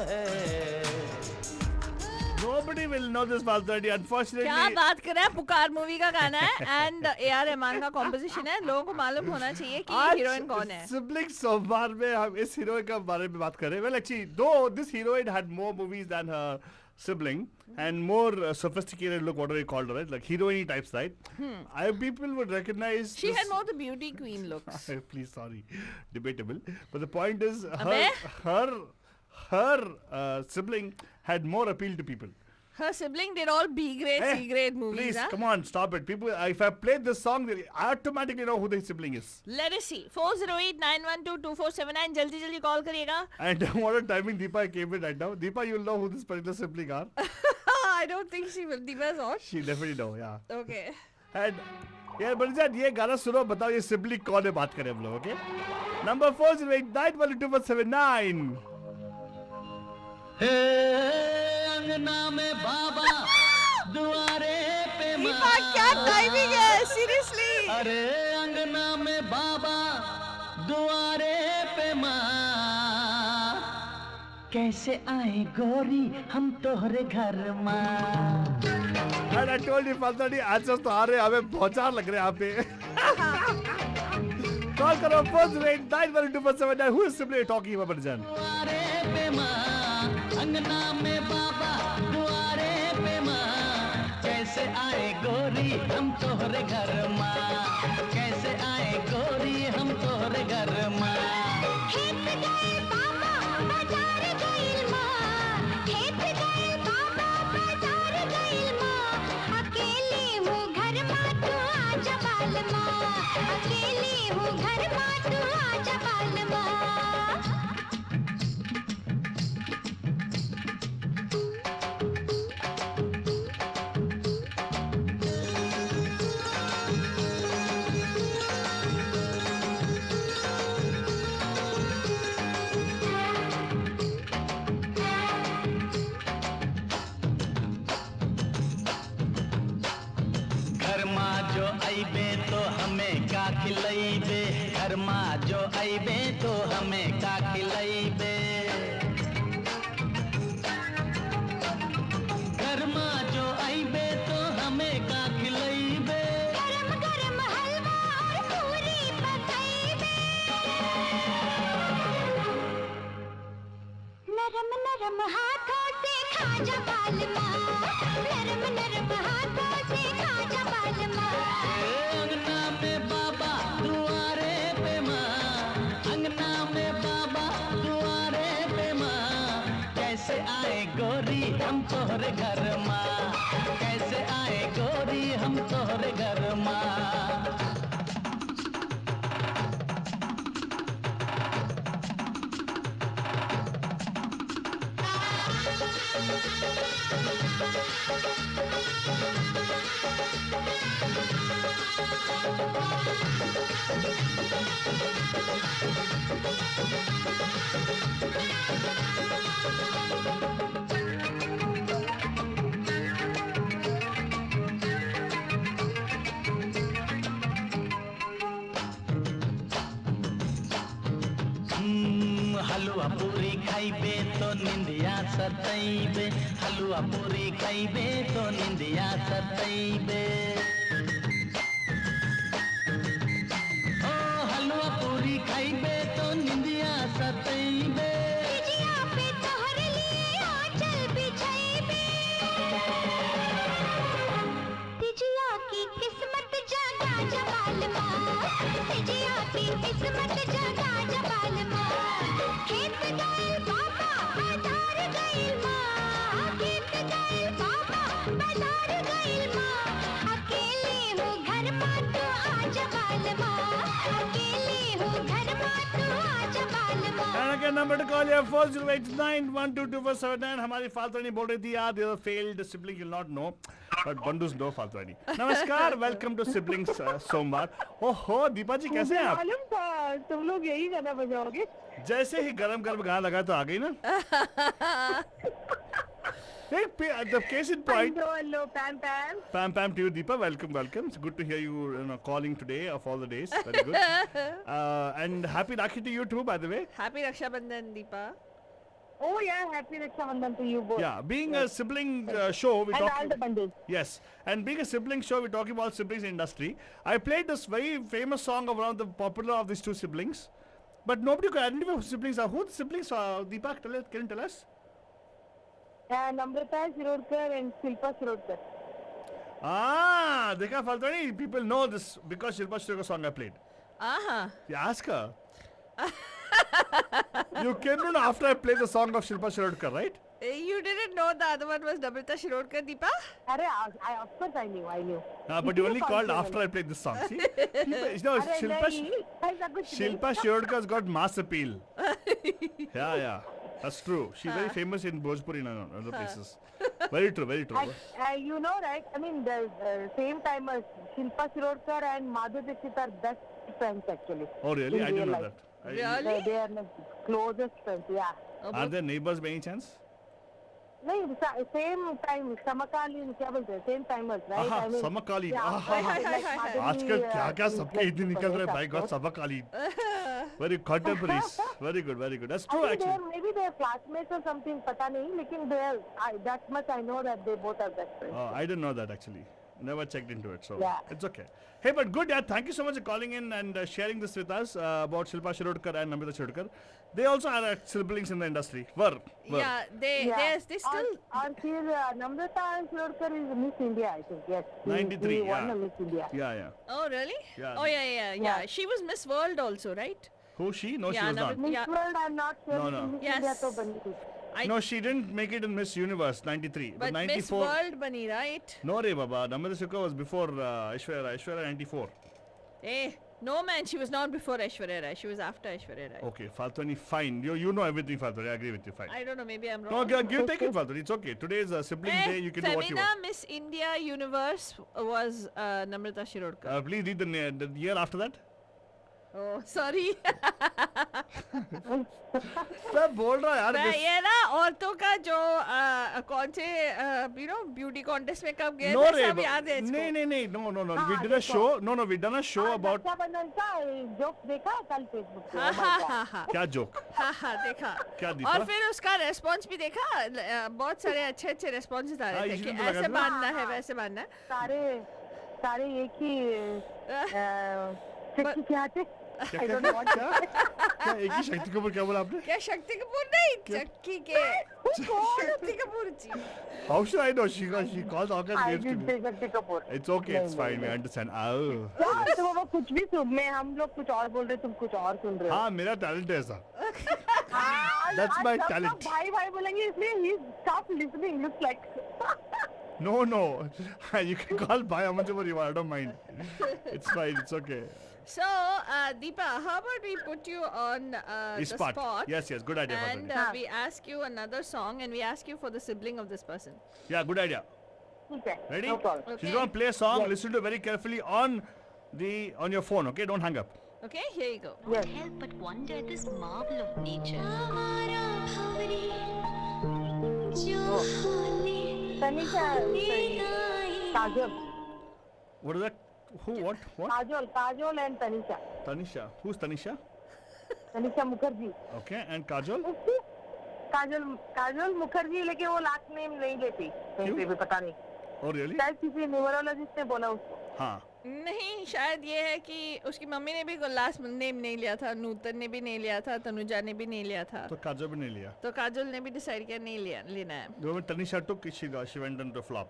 है। Nobody will know this Faltani, unfortunately. क्या बात कर रहे हैं, पुकार मूवी का गाना है एंड AR रहमान का कॉम्पोजिशन है। लोगों को मालूम होना चाहिए कि हीरोइन कौन है। सिबलिंग सोमवार में हम इस हीरोइन के बारे में बात कर रहे हैं। Well, actually, though this heroine had more movies than her sibling and more sophisticated look, whatever you called her, right? Like heroine types, right? People would recognize. She had more the beauty queen looks. Please, sorry, debatable. But the point is, her sibling had more appeal to people. Her sibling did all B grade, C grade movies. Please, huh? come on, stop it. People, if I played this song, they automatically know who the sibling is. Let us see. 408-912-2479. जल्दी call करिएगा. And what a timing Deepa came in right now. Deepa, you'll know who this particular sibling are. I don't think she will. Deepa's on. She definitely know, yeah. Okay. And यार बंजान ये गाना सुनो, बताओ ये sibling कौन है, बात करें हम लोग, ओके? Number 408-912-2479. अंगना में बाबा दुआरे पे दीपा क्या टाइमिंग है, सीरियसली। अरे अंगना में बाबा दुआरे पे माँ, कैसे आए गोरी हम तोहरे घर माँ। And I told you Faltani answers तो आ रहे, हमें भौचार लग रहे हैं यहाँ पे। कॉल करो 408-912-2479. Who is sibling talking about बंजान? दुआरे पे माँ, अंगना में बाबा दुआरे पे माँ, कैसे आए गोरी हम तोहरे घर माँ, कैसे आए गोरी हम तोहरे घर माँ। खेत गए बाबा बाजार गइल माँ, खेत गए बाबा बाजार गइल माँ, अकेली हूँ घर माँ तू आजा बाल माँ, अकेली हूँ घर माँ तू आजा बाल माँ। तो हमें का खिलैबे, घर माँ जो आइबे तो हमें का खिलैबे, घर माँ जो आइबे तो हमें का खिलैबे, गरम गरम हलवा और पूरी पकैबे, नरम नरम हाथों से खा जा बाल माँ, नरम नरम हाथों से खा जा बाल माँ। अंगना में बाबा दुआरे पे माँ, अंगना में बाबा दुआरे पे माँ, कैसे आए गोरी हम तोहरे घर माँ, कैसे आए गोरी हम तोहरे घर माँ। हलवा पूरी खाइबे तो निंदिया सतैबे, हलवा पूरी खाइबे तो निंदिया सतैबे, ओ हलवा पूरी खाइबे तो निंदिया सतैबे, जिया पे तोहरे लिए आंचल बिछैबे, तिजिया की किस्मत जगा जबाल माँ, तिजिया की किस्मत जगा जबाल माँ। खेत गए बाबा बाजार गइल माँ, खेत गए बाबा बाजार गइल माँ, अकेली हूँ घर माँ तू आजा बाल माँ, अकेली हूँ घर माँ तू आजा बाल माँ। And again, number to call here 408-912-2479. हमारी फाल्तनी बोल रही थी यार, the failed sibling you'll not know, but बंदूस नो फाल्तनी। नमस्कार, वेलकम टू सिबलिंग्स सोमवार। ओहो दीपा जी कैसे हैं आप? मालूम था तुम लोग यही गाना बजाओगे। जैसे ही गरम गरम गाना लगा तो आ गई ना। Hey, the case in point. Hello, Pam Pam. Pam to you, Deepa. Welcome. It's good to hear you, calling today of all the days. Very good. And happy Rakhi to you too, by the way. Happy Raksha Bandhan, Deepa. Oh yeah, happy Raksha Bandhan to you both. Yeah, being a sibling show, we And talk. all the bundles. Yes, and being a sibling show, we're talking about siblings in industry. I played this very famous song of one of the popular of these two siblings, but nobody could identify who siblings are. Who the siblings are? Deepak, can you tell us? Namrata Shirodkar and Shilpa Shirodkar. Ah, Dekha Faltani, people know this because Shilpa Shirodkar song I played. Uh-huh. You ask her. You came to know after I played the song of Shilpa Shirodkar, right? You didn't know the other one was Namrata Shirodkar, Deepa? Of course I knew. But you only called after I played this song. See? Shilpa Shirodkar's got mass appeal. Yeah. That's true. She's very famous in Bhojpuri and other places. Very true. You know, right? I mean, the same time as Shilpa Shirodkar and Madhuri Dixit are best friends actually. Oh, really? I didn't know that. Really? They are the closest friends, yeah. Are they neighbors by any chance? नहीं same time समकालीन क्या बोलते हैं same timers right हाँ समकालीन आजकल क्या क्या सबके इतने निकल रहे भाई गॉड समकालीन very contemporaries very good that's true actually maybe they are classmates or something पता नहीं लेकिन they are that much I know that they both are best friends. I didn't know that actually. Never checked into it, so yeah. It's okay. Hey, but good, yeah. Thank you so much for calling in and sharing this with us about Shilpa Shirodkar and Namrata Shirodkar. They also are siblings in the industry. Were. Yeah, they still. And Namrata Shirodkar is Miss India, I think. Yes. 93. He won a Miss India. Yeah. Oh, really? Yeah. Oh, yeah. She was Miss World also, right? Who she? No, Yeah, she was not. Miss World, I'm not sure. No. Miss Yes. India तो बनी थी. No, she didn't make it in Miss Universe 93. But 94. Miss World bani, right? No, re Baba. Namrata Shirodkar was before Aishwarya 94. No man, she was not before Aishwarya Rai. She was after Aishwarya Rai. Okay, Faltani, fine. You know everything, Faltani. I agree with you, fine. I don't know, maybe I'm No, wrong. take it, Faltani. It's okay. Today is a sibling day. You can do what you Femina want. Miss India Universe was Namrata Shirodkar. Please read the year after that. Oh, sorry. मैं बोल रहा यार ये ना औरतों का जो कौन से ब्यूटी कॉन्टेस्ट में कब गए No, थे Ray, सब याद है इसको. नहीं, no. We did a show. No, we done a show about. Rakshabandhan का जोक देखा कल फेसबुक पे. हाँ क्या joke? हाँ देखा. क्या दीपा? और फिर उसका रेस्पॉन्स भी देखा. बहुत सारे अच्छे रेस्पॉन्सेस आ रहे थे कि इसलिए तो ऐसे लगा था। बांधना है वैसे बांधना है. सारे एक ही चक्की के आते. क्या एक ही शक्ति कपूर क्या बोला आपने? क्या शक्ति कपूर नहीं चक्की के शक्ति कपूर जी. How should I know? She calls all kinds of names to me. Shakti Kapoor. It's okay, it's fine. We understand. Oh. तो वो कुछ भी सुन में हम लोग कुछ और बोल रहे तुम कुछ और सुन रहे हो. हाँ मेरा टैलेंट है ऐसा. That's my talent. भाई बोलेंगे इसलिए he stop listening looks like. No. You can call bhai how much ever you want. I don't mind. It's fine. It's okay. So, Deepa, how about we put you on the Spot. spot? Yes. Good idea. And we ask you another song and we ask you for the sibling of this person. Yeah, good idea. ठीक है. Ready? No problem. Okay. She's gonna play a song. Listen to it very carefully on your phone. Okay, don't hang up. Okay, here you go. Yes. Help but wonder at this marvel of nature. Tanisha Kajol. What is that? Who? What? Kajol and Tanisha. Tanisha. Who's Tanisha? Tanisha Mukherjee. Okay, and Kajol? Kajol Mukherjee लेकिन वो last name नहीं लेती कहीं पे भी पता नहीं. Oh really? शायद किसी न्यूमरोलॉजिस्ट ने बोला उसको. हाँ. नहीं शायद ये है कि उसकी मम्मी ने भी लास्ट नेम नहीं लिया था, नूतन ने भी नहीं लिया था, तनुजा ने भी नहीं लिया था, तो काजल भी नहीं लिया, तो काजल ने भी डिसाइड किया नहीं लेना है. The moment Tanisha took, she went into flop.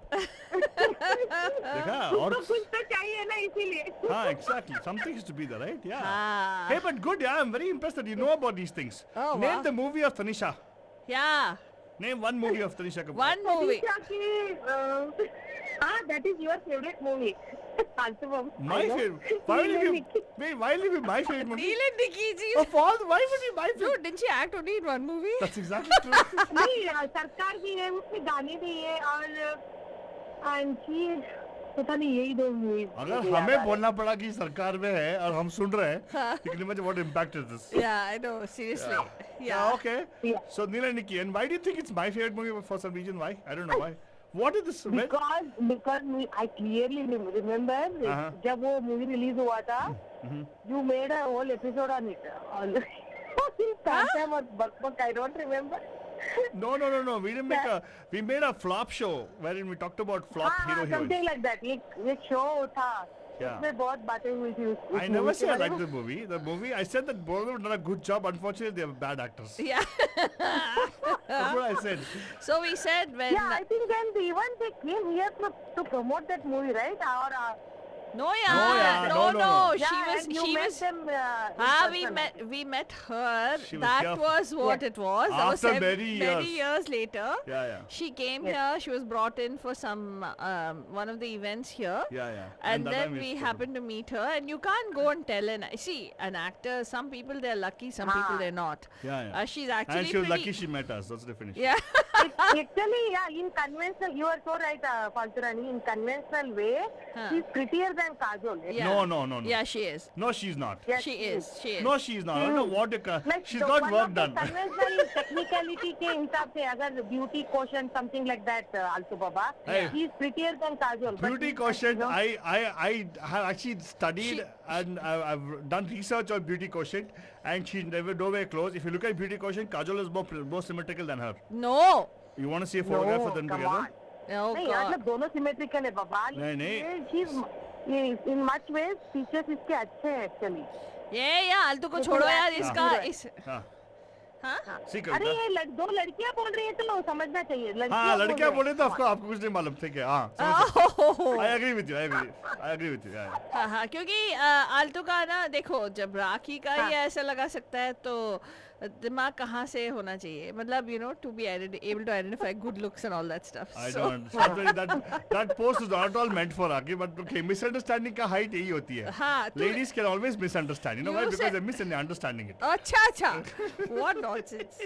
देखा और कुछ तो चाहिए ना इसीलिए. हाँ exactly, something has to be there, right? Yeah. हाँ. Hey, but good, yeah. I'm very impressed that you know about these things. Oh, Name wow. the movie of Tanisha. Yeah. Name one movie of Tanisha Kapoor. One movie. That is your favorite movie. My favorite. Why will it be my favorite movie? Neil and Nikki ji. Of all, why would it be my favorite? Dude, didn't she act only in one movie? That's exactly true. नहीं सरकार भी है उसमें गाने भी है और and she पता नहीं यही दो मूवीज अगर हमें बोलना पड़ा कि सरकार में है और हम सुन रहे हैं, you can imagine what impact is this. Yeah, I know. Seriously. Yeah, okay. Yeah. So Neela and Nikki, and why do you think it's my favorite movie for some reason? Why? I don't know why. What is this? because I clearly remember जब वो movie release हुआ था, you made a whole episode on it. Time or Buck, I don't remember. No. We didn't make a. We made a flop show wherein we talked about flop hero heroes. Something like that. एक show था. Yeah. उसमें बहुत बातें हुई थी उस I never said I liked the movie. The movie, I said that both of them done a good job. Unfortunately, they are bad actors. Yeah. That's what I said. So we said when. Yeah, I think then even they came here to promote that movie, right? Or No, no. yeah, She was. met them. We met her. She was That here. was what it was. That was After many years later. Yeah. She came here. She was brought in for some one of the events here. Yeah. And that then time we spoke. happened to meet her, and you can't go and tell an actor. Some people they're lucky, some people they're not. Yeah. She's actually And she was pretty, lucky she met us. That's the definition. Yeah. Actually, yeah, in conventional, you are so right, Falturani. In conventional way, she's prettier than Kajol. Yeah. No. Yeah, she is. No, she's not. Yes, She is. No, she's not. I don't know what you Like she's the got one work of the done. conventional technicality के हिसाब से अगर beauty quotient something like that, also Baba, Hey. she's prettier than Kajol. but Beauty she's, quotient, you know, I have actually studied and I've done research on beauty quotient, and she's never nowhere close. If you look at beauty quotient, Kajol is more symmetrical than her. No. You want to see a photograph of them come together? on. Oh नहीं God. मतलब दोनों symmetrical है बाबा. नहीं. She's in much ways features इसके अच्छे हैं actually. Yeah. आलतू को छोड़ो यार इसका इस. हाँ. हाँ. See अरे कविता. ये दो लड़कियां बोल रही है तो समझना चाहिए. हाँ लड़कियां बोले तो आपको कुछ नहीं मालूम ठीक है हाँ. Oh. I agree with you. Yeah. हाँ क्योंकि आलतू का ना देखो जब राखी का ही ऐसा लगा सकता है तो दिमाग कहाँ से होना चाहिए मतलब to be able to identify good looks and all that stuff. I So- don't understand. That post is not at all meant for Raki, but okay, misunderstanding का height यही होती है. हाँ, तो- Ladies can always misunderstand. You know why? You Because said- they're misunderstanding it. अच्छा. What nonsense.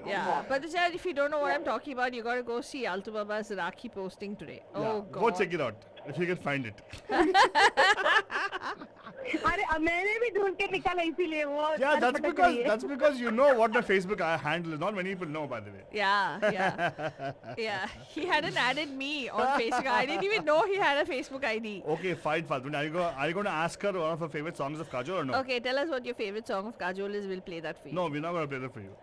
Yeah, but if you don't know what I'm talking about, you gotta go see Altu Baba's Rakhi posting today. Oh Yeah. God. Go check it out if you can find it. अरे मैंने भी ढूंढ के निकाला इसीलिए वो. Yeah, that's because you know what the Facebook handle is. Not many people know, by the way. Yeah. He hadn't added me on Facebook. I didn't even know he had a Facebook ID. Okay, fine, Falguni. Are you going to ask her one of her favorite songs of Kajol or no? Okay, tell us what your favorite song of Kajol is. We'll play that for you. No, we're not going to play that for you.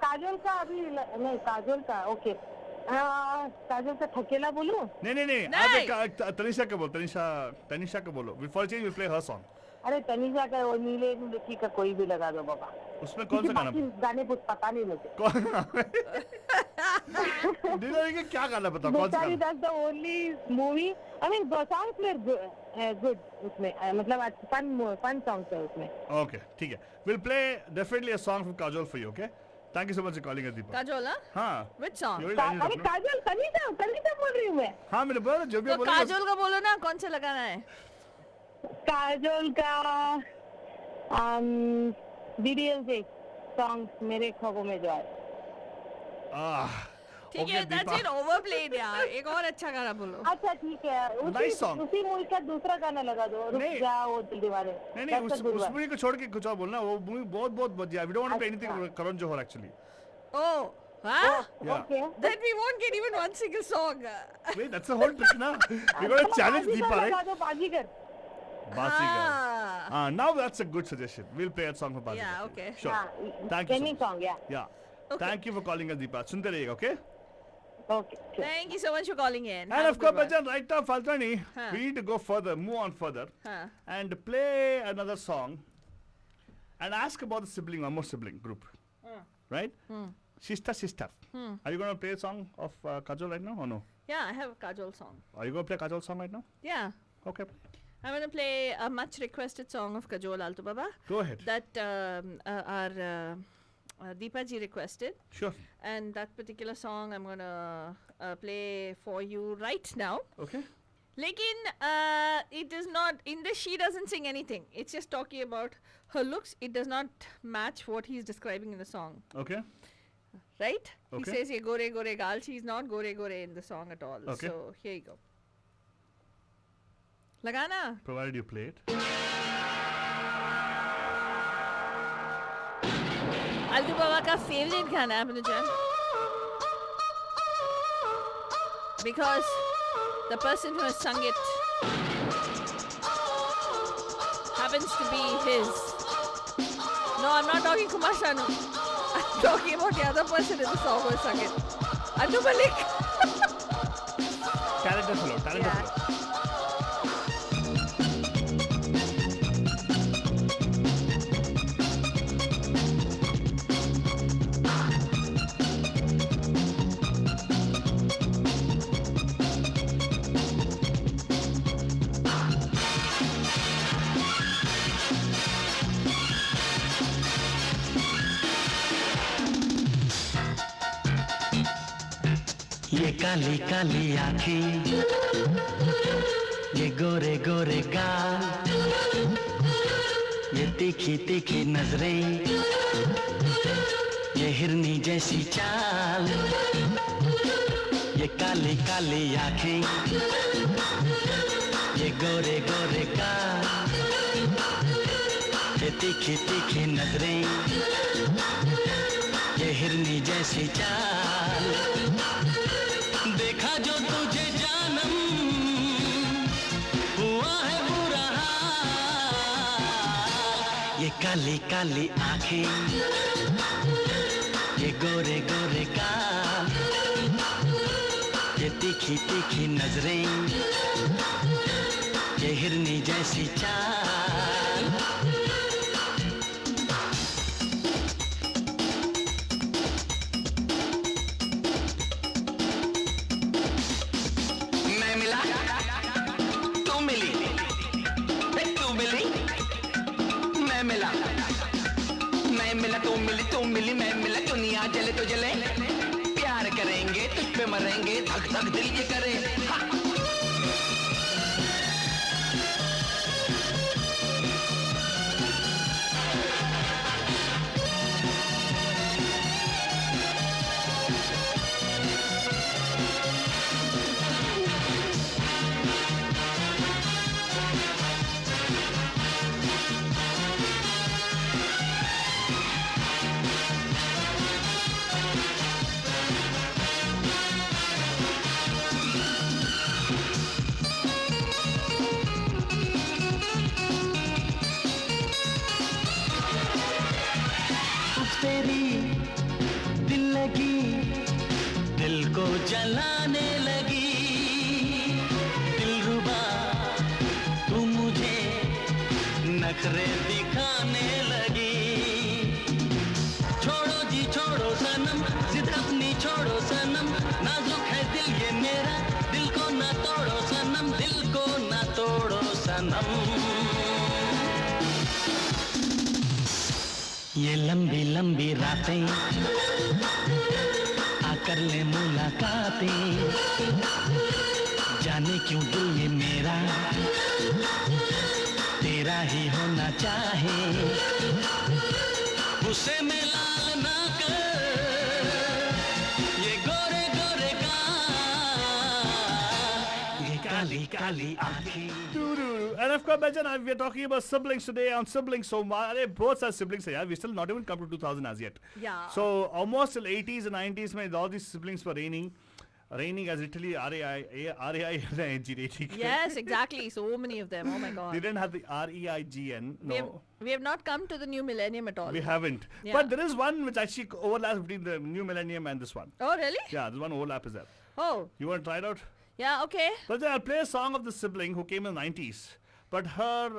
काजल का अभी नहीं काजल का okay काजल का थकेला बोलूं. नहीं. आप तनिषा का बोलो. तनिषा का बोलो. Before change, we'll play her song. अरे तनीजा का और नीले लिखी का कोई भी लगा दो बाबा. उसमें कौन सा गाना? गाने कुछ पता नहीं मुझे. दीदी क्या गाना बता कौन सा गाना? That's the only movie. I mean the songs were good उसमें मतलब fun songs है उसमें. Okay, ठीक है. We'll play definitely a song from Kajol for you, okay? Thank you so much for calling us, Deepa. Kajol, huh? हाँ. Which song? You already lined it अरे up, no? काजल तनीजा बोल रही हूँ मैं. हाँ मैंने बोला जो भी तो बोला. काजोल का बोलो ना कौन सा लगाना है? काजल का DDLJ सॉन्ग मेरे ख्वाबों में जो है. ठीक है, that's it, overplayed यार. एक और अच्छा गाना बोलो. अच्छा ठीक है Nice song. उसी मूवी का दूसरा गाना लगा दो. रुक नहीं. जा वो दिल दीवाने. नहीं उस मूवी को छोड़ के कुछ और बोलना. वो मूवी बहुत बढ़िया. We don't want to play anything Karan Johar actually. Oh, huh? Yeah. Okay. Then we won't get even one single song. Wait, that's the whole trick ना. We got to challenge Deepa, right? लगा दो बाजीगर. Basigar. Now that's a good suggestion. We'll play a song for Basigar. Yeah, okay. Sure. हाँ, Thank you so any much. song, yeah. Yeah. Okay. Thank you for calling us, Deepa. सुनते रहिएगा, okay? Okay. Sure. Thank you so much for calling in. And Have of a course, good one. Bajan, right now, Faltani, Huh. we need to go further, move on further, Huh. and play another song, and ask about the one more sibling group, right? Sister. Are you going to play a song of Kajol right now or no? Yeah, I have a Kajol song. Are you going to play Kajol song right now? Yeah. Okay. I'm going to play a much requested song of Kajol Altu Baba Go ahead. that our Deepa ji requested. Sure. And that particular song I'm going to play for you right now. Okay. Lekin, it is not, in this she doesn't sing anything. It's just talking about her looks. It does not match what he's describing in the song. Okay. right? He Okay. says, "Ye gore gore gal." She's not gore gore in the song at all. Okay. So here you go. Lagana. Provided you play it. Altu Baba ka favorite गाना है Abhinujan. Because the person who has sung it happens to be his. No, I'm not talking Kumar Sanu. I'm talking about the other person in the song who has sung it. Anu Malik. Talented fellow. Talented Yeah. fellow. ये काली काली आँखें, ये गोरे गोरे गाल, ये तीखी तीखी नजरें, ये हिरनी जैसी चाल, ये काली काली आँखें, ये गोरे गोरे गाल, ये तीखी तीखी नजरें, ये हिरनी जैसी चाल, देखा जो तुझे जानम हुआ है बुरा हाल। ये काली काली आँखें, ये गोरे गोरे गाल, ये तीखी तीखी नजरें, ये हिरनी जैसी चाल। मैं मिला, तू मिली, तू मिली, मैं मिला, तू मिली, मैं मिला, दुनिया जले तो जले, प्यार करेंगे तुझ पे मरेंगे, धक धक दिल ये करे। तेरी दिल लगी, दिल को जलाने लगी, दिलरुबा तू मुझे नखरे दिखाने लगी। छोड़ो जी छोड़ो सनम, जिद अपनी छोड़ो सनम, नाजुक है दिल ये मेरा, दिल को ना तोड़ो सनम, दिल को ना तोड़ो सनम। ये लंबी लंबी रातें आकर ले मुलाकातें, जाने क्यों दिल ये मेरा तेरा ही होना चाहे। उसे में लाल ना कर, ये गोरे गोरे गाल, ये काली काली आँखें। And of course, Bajan, we're talking about siblings today on siblings. So, both are siblings. Yeah, we still not even come to 2000 as yet. Yeah. So, almost till 80s and 90s, when all these siblings were reigning as literally R-A-I-N-G. Yes, exactly. So many of them. Oh my They God. didn't have the R-E-I-G-N. No. We have not come to the new millennium at all. We haven't. Yeah. But there is one which actually overlaps between the new millennium and this one. Oh, really? Yeah, this one overlap is there. Oh, You want to try it out? yeah, okay. But then I'll play a song of the sibling who came in the 90s. But her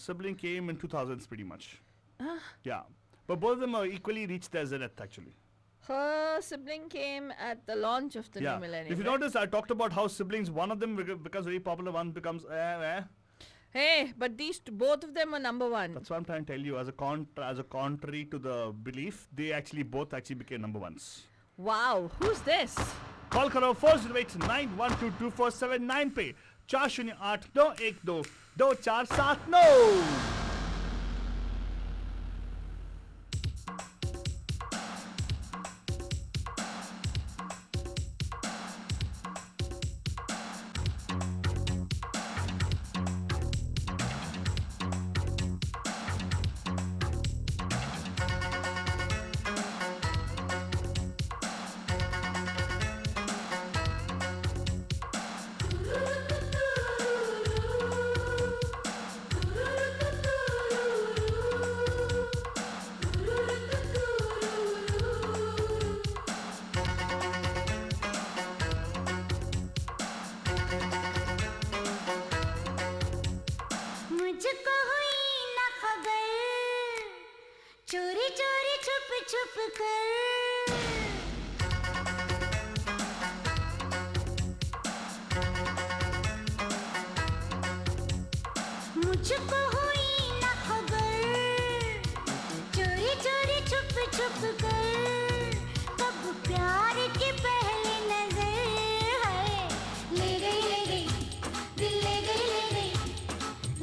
sibling came in 2000s pretty much. Yeah. But both of them are equally reached their zenith actually. Her sibling came at the launch of the Yeah. new millennium. If you right? notice, I talked about how siblings, one of them becomes very popular, one becomes Hey, but both of them are number one. That's what I'm trying to tell you. As a contrary to the belief, they actually both became number ones. Wow, who's this? Call करो 4089122479 पे 4089122479। मुझको हुई न खबर, चोरी चोरी छुप छुप कर, कब प्यार की पहली नजर है, ले गई दिल ले गई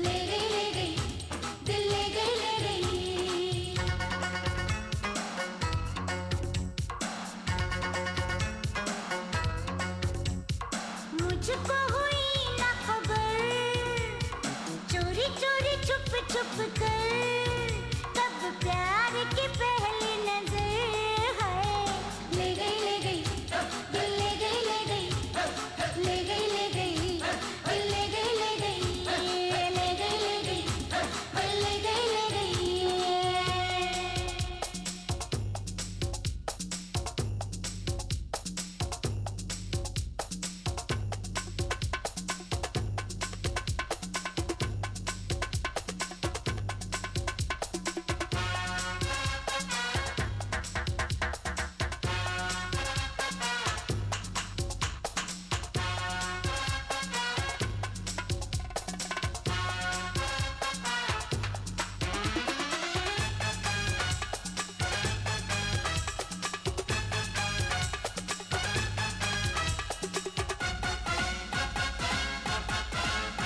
ले गई दिल ले गई मुझको हुई न खबर, चोरी चोरी छुप छुप कर, कब प्यार की पहली नजर है, ले गई दिल ले गई ले गई दिल ले गई ले गई दिल ले गई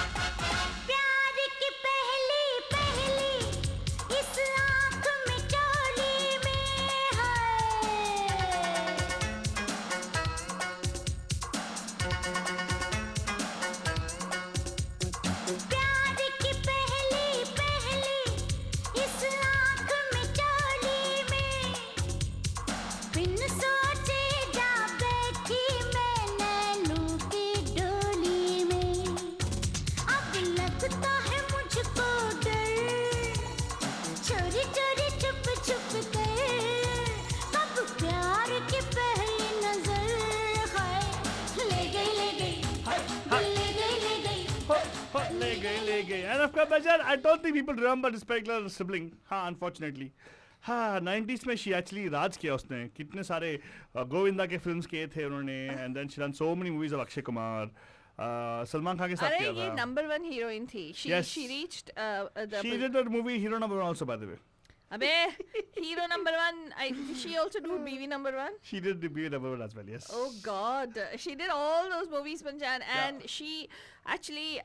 प्यार की पहली इस आँख में चोली में है, प्यार की पहली इस आँख में चोली में, बिन सोचे जा बैठी मैं नैनों की डोली में, अब लगता है मुझको डर, चोरी चोरी छुप छुप कर, कब प्यार की पहली नजर है, ले गई ले गई. And of course, Bajan, I don't think people remember this particular sibling. हाँ, unfortunately. हाँ, 90s में she actually राज किया उसने. कितने सारे गोविंदा के फिल्म्स किए थे उन्होंने. And then she done so many movies of Akshay Kumar. Salman Khan के साथ अरे किया ये था. नंबर 1 हीरोइन थी. Yes. She reached She did a movie Hero Number 1 also, by the way. अबे hero number 1. Did she also do BV number 1? She did the BA Number 1 as well, yes. Oh God, she did all those movies, Panjan, and she actually,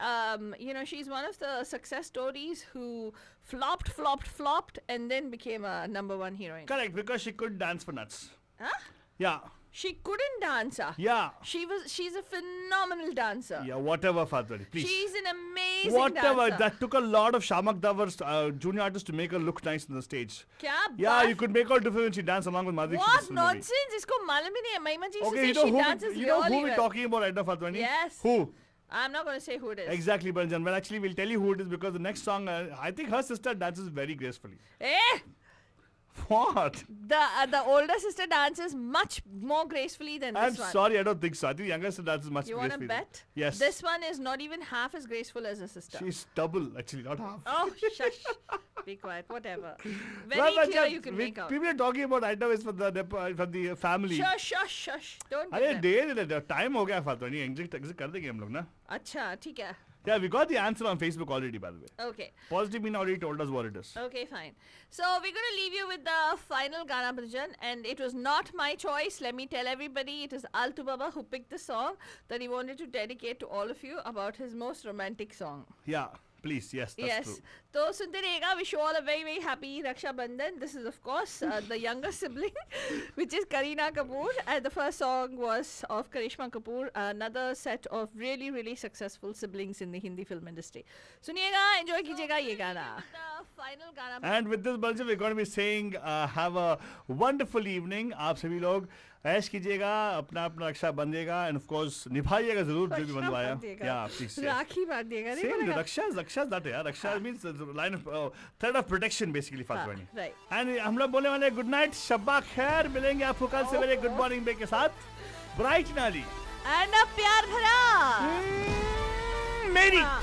she's one of the success stories who flopped, and then became a number 1 heroine. Correct, because she could dance for nuts. Huh? Yeah. She couldn't dance. Yeah. She's a phenomenal dancer. Yeah, whatever, Fatwari, please. She's an amazing Whatever, dancer. that took a lot of Shamak Davar's junior artists to make her look nice on the stage. क्या Yeah, बात- you could make her different when she danced along with Madhuri What Dixit in the movie. nonsense! इसको मालूम ही नहीं है. महिमा जी Okay, से you know she who dances you know really who we're well. talking about, Edna Fatwani? Yes. Who? I'm not going to say who it is. Exactly, Banjan. Well, actually, we'll tell you who it is because the next song, I think her sister dances very gracefully. Eh? What? The older sister dances much more gracefully than I'm this one. sorry, I don't think so. I think the younger sister dances much You want to gracefully. bet? Yes. This one is not even half as graceful as her sister. She's double, actually, not half. Oh, shush. Be quiet. Whatever. Very Well, clear Banjan, you can make out. people are talking about Edna is from the family. Shush. Don't do अरे that. They time हो गया फातवानी exit कर देंगे हम लोग ना. अच्छा, ठीक है. Yeah, we got the answer on Facebook already, by the way. Okay. Positive Mean already told us what it is. Okay, fine. So we're going to leave you with the final Gana Bhajan, and it was not my choice. Let me tell everybody, it is Altu Baba who picked the song that he wanted to dedicate to all of you about his most romantic song. Yeah, please, yes, that's Yes. true. So sunte rahega. Wish you all a very, very happy Raksha Bandhan. This is of course the younger sibling, which is Kareena Kapoor, and the first song was of Karishma Kapoor, another set of really, really successful siblings in the Hindi film industry. Suniega, enjoy kijega ye gana. The final Gana. And with this bunch, we're going to be saying, have a wonderful evening. आप सभी लोग ऐश कीजिएगा, अपना अपना रक्षा बंधेगा, and of course निभाइएगा जरूर जो भी बंधवाया. Yeah, please. Yes. राखी बांधिएगा नहीं Same, बोलेगा? Raksha that है. Raksha means the line of thread of protection basically. Fatwani. right. And हम लोग बोलने वाले good night, शब्बा खैर, मिलेंगे आपको कल सवेरे good morning break के साथ. Bright नाली. And a प्यार भरा. मेरी. हाँ.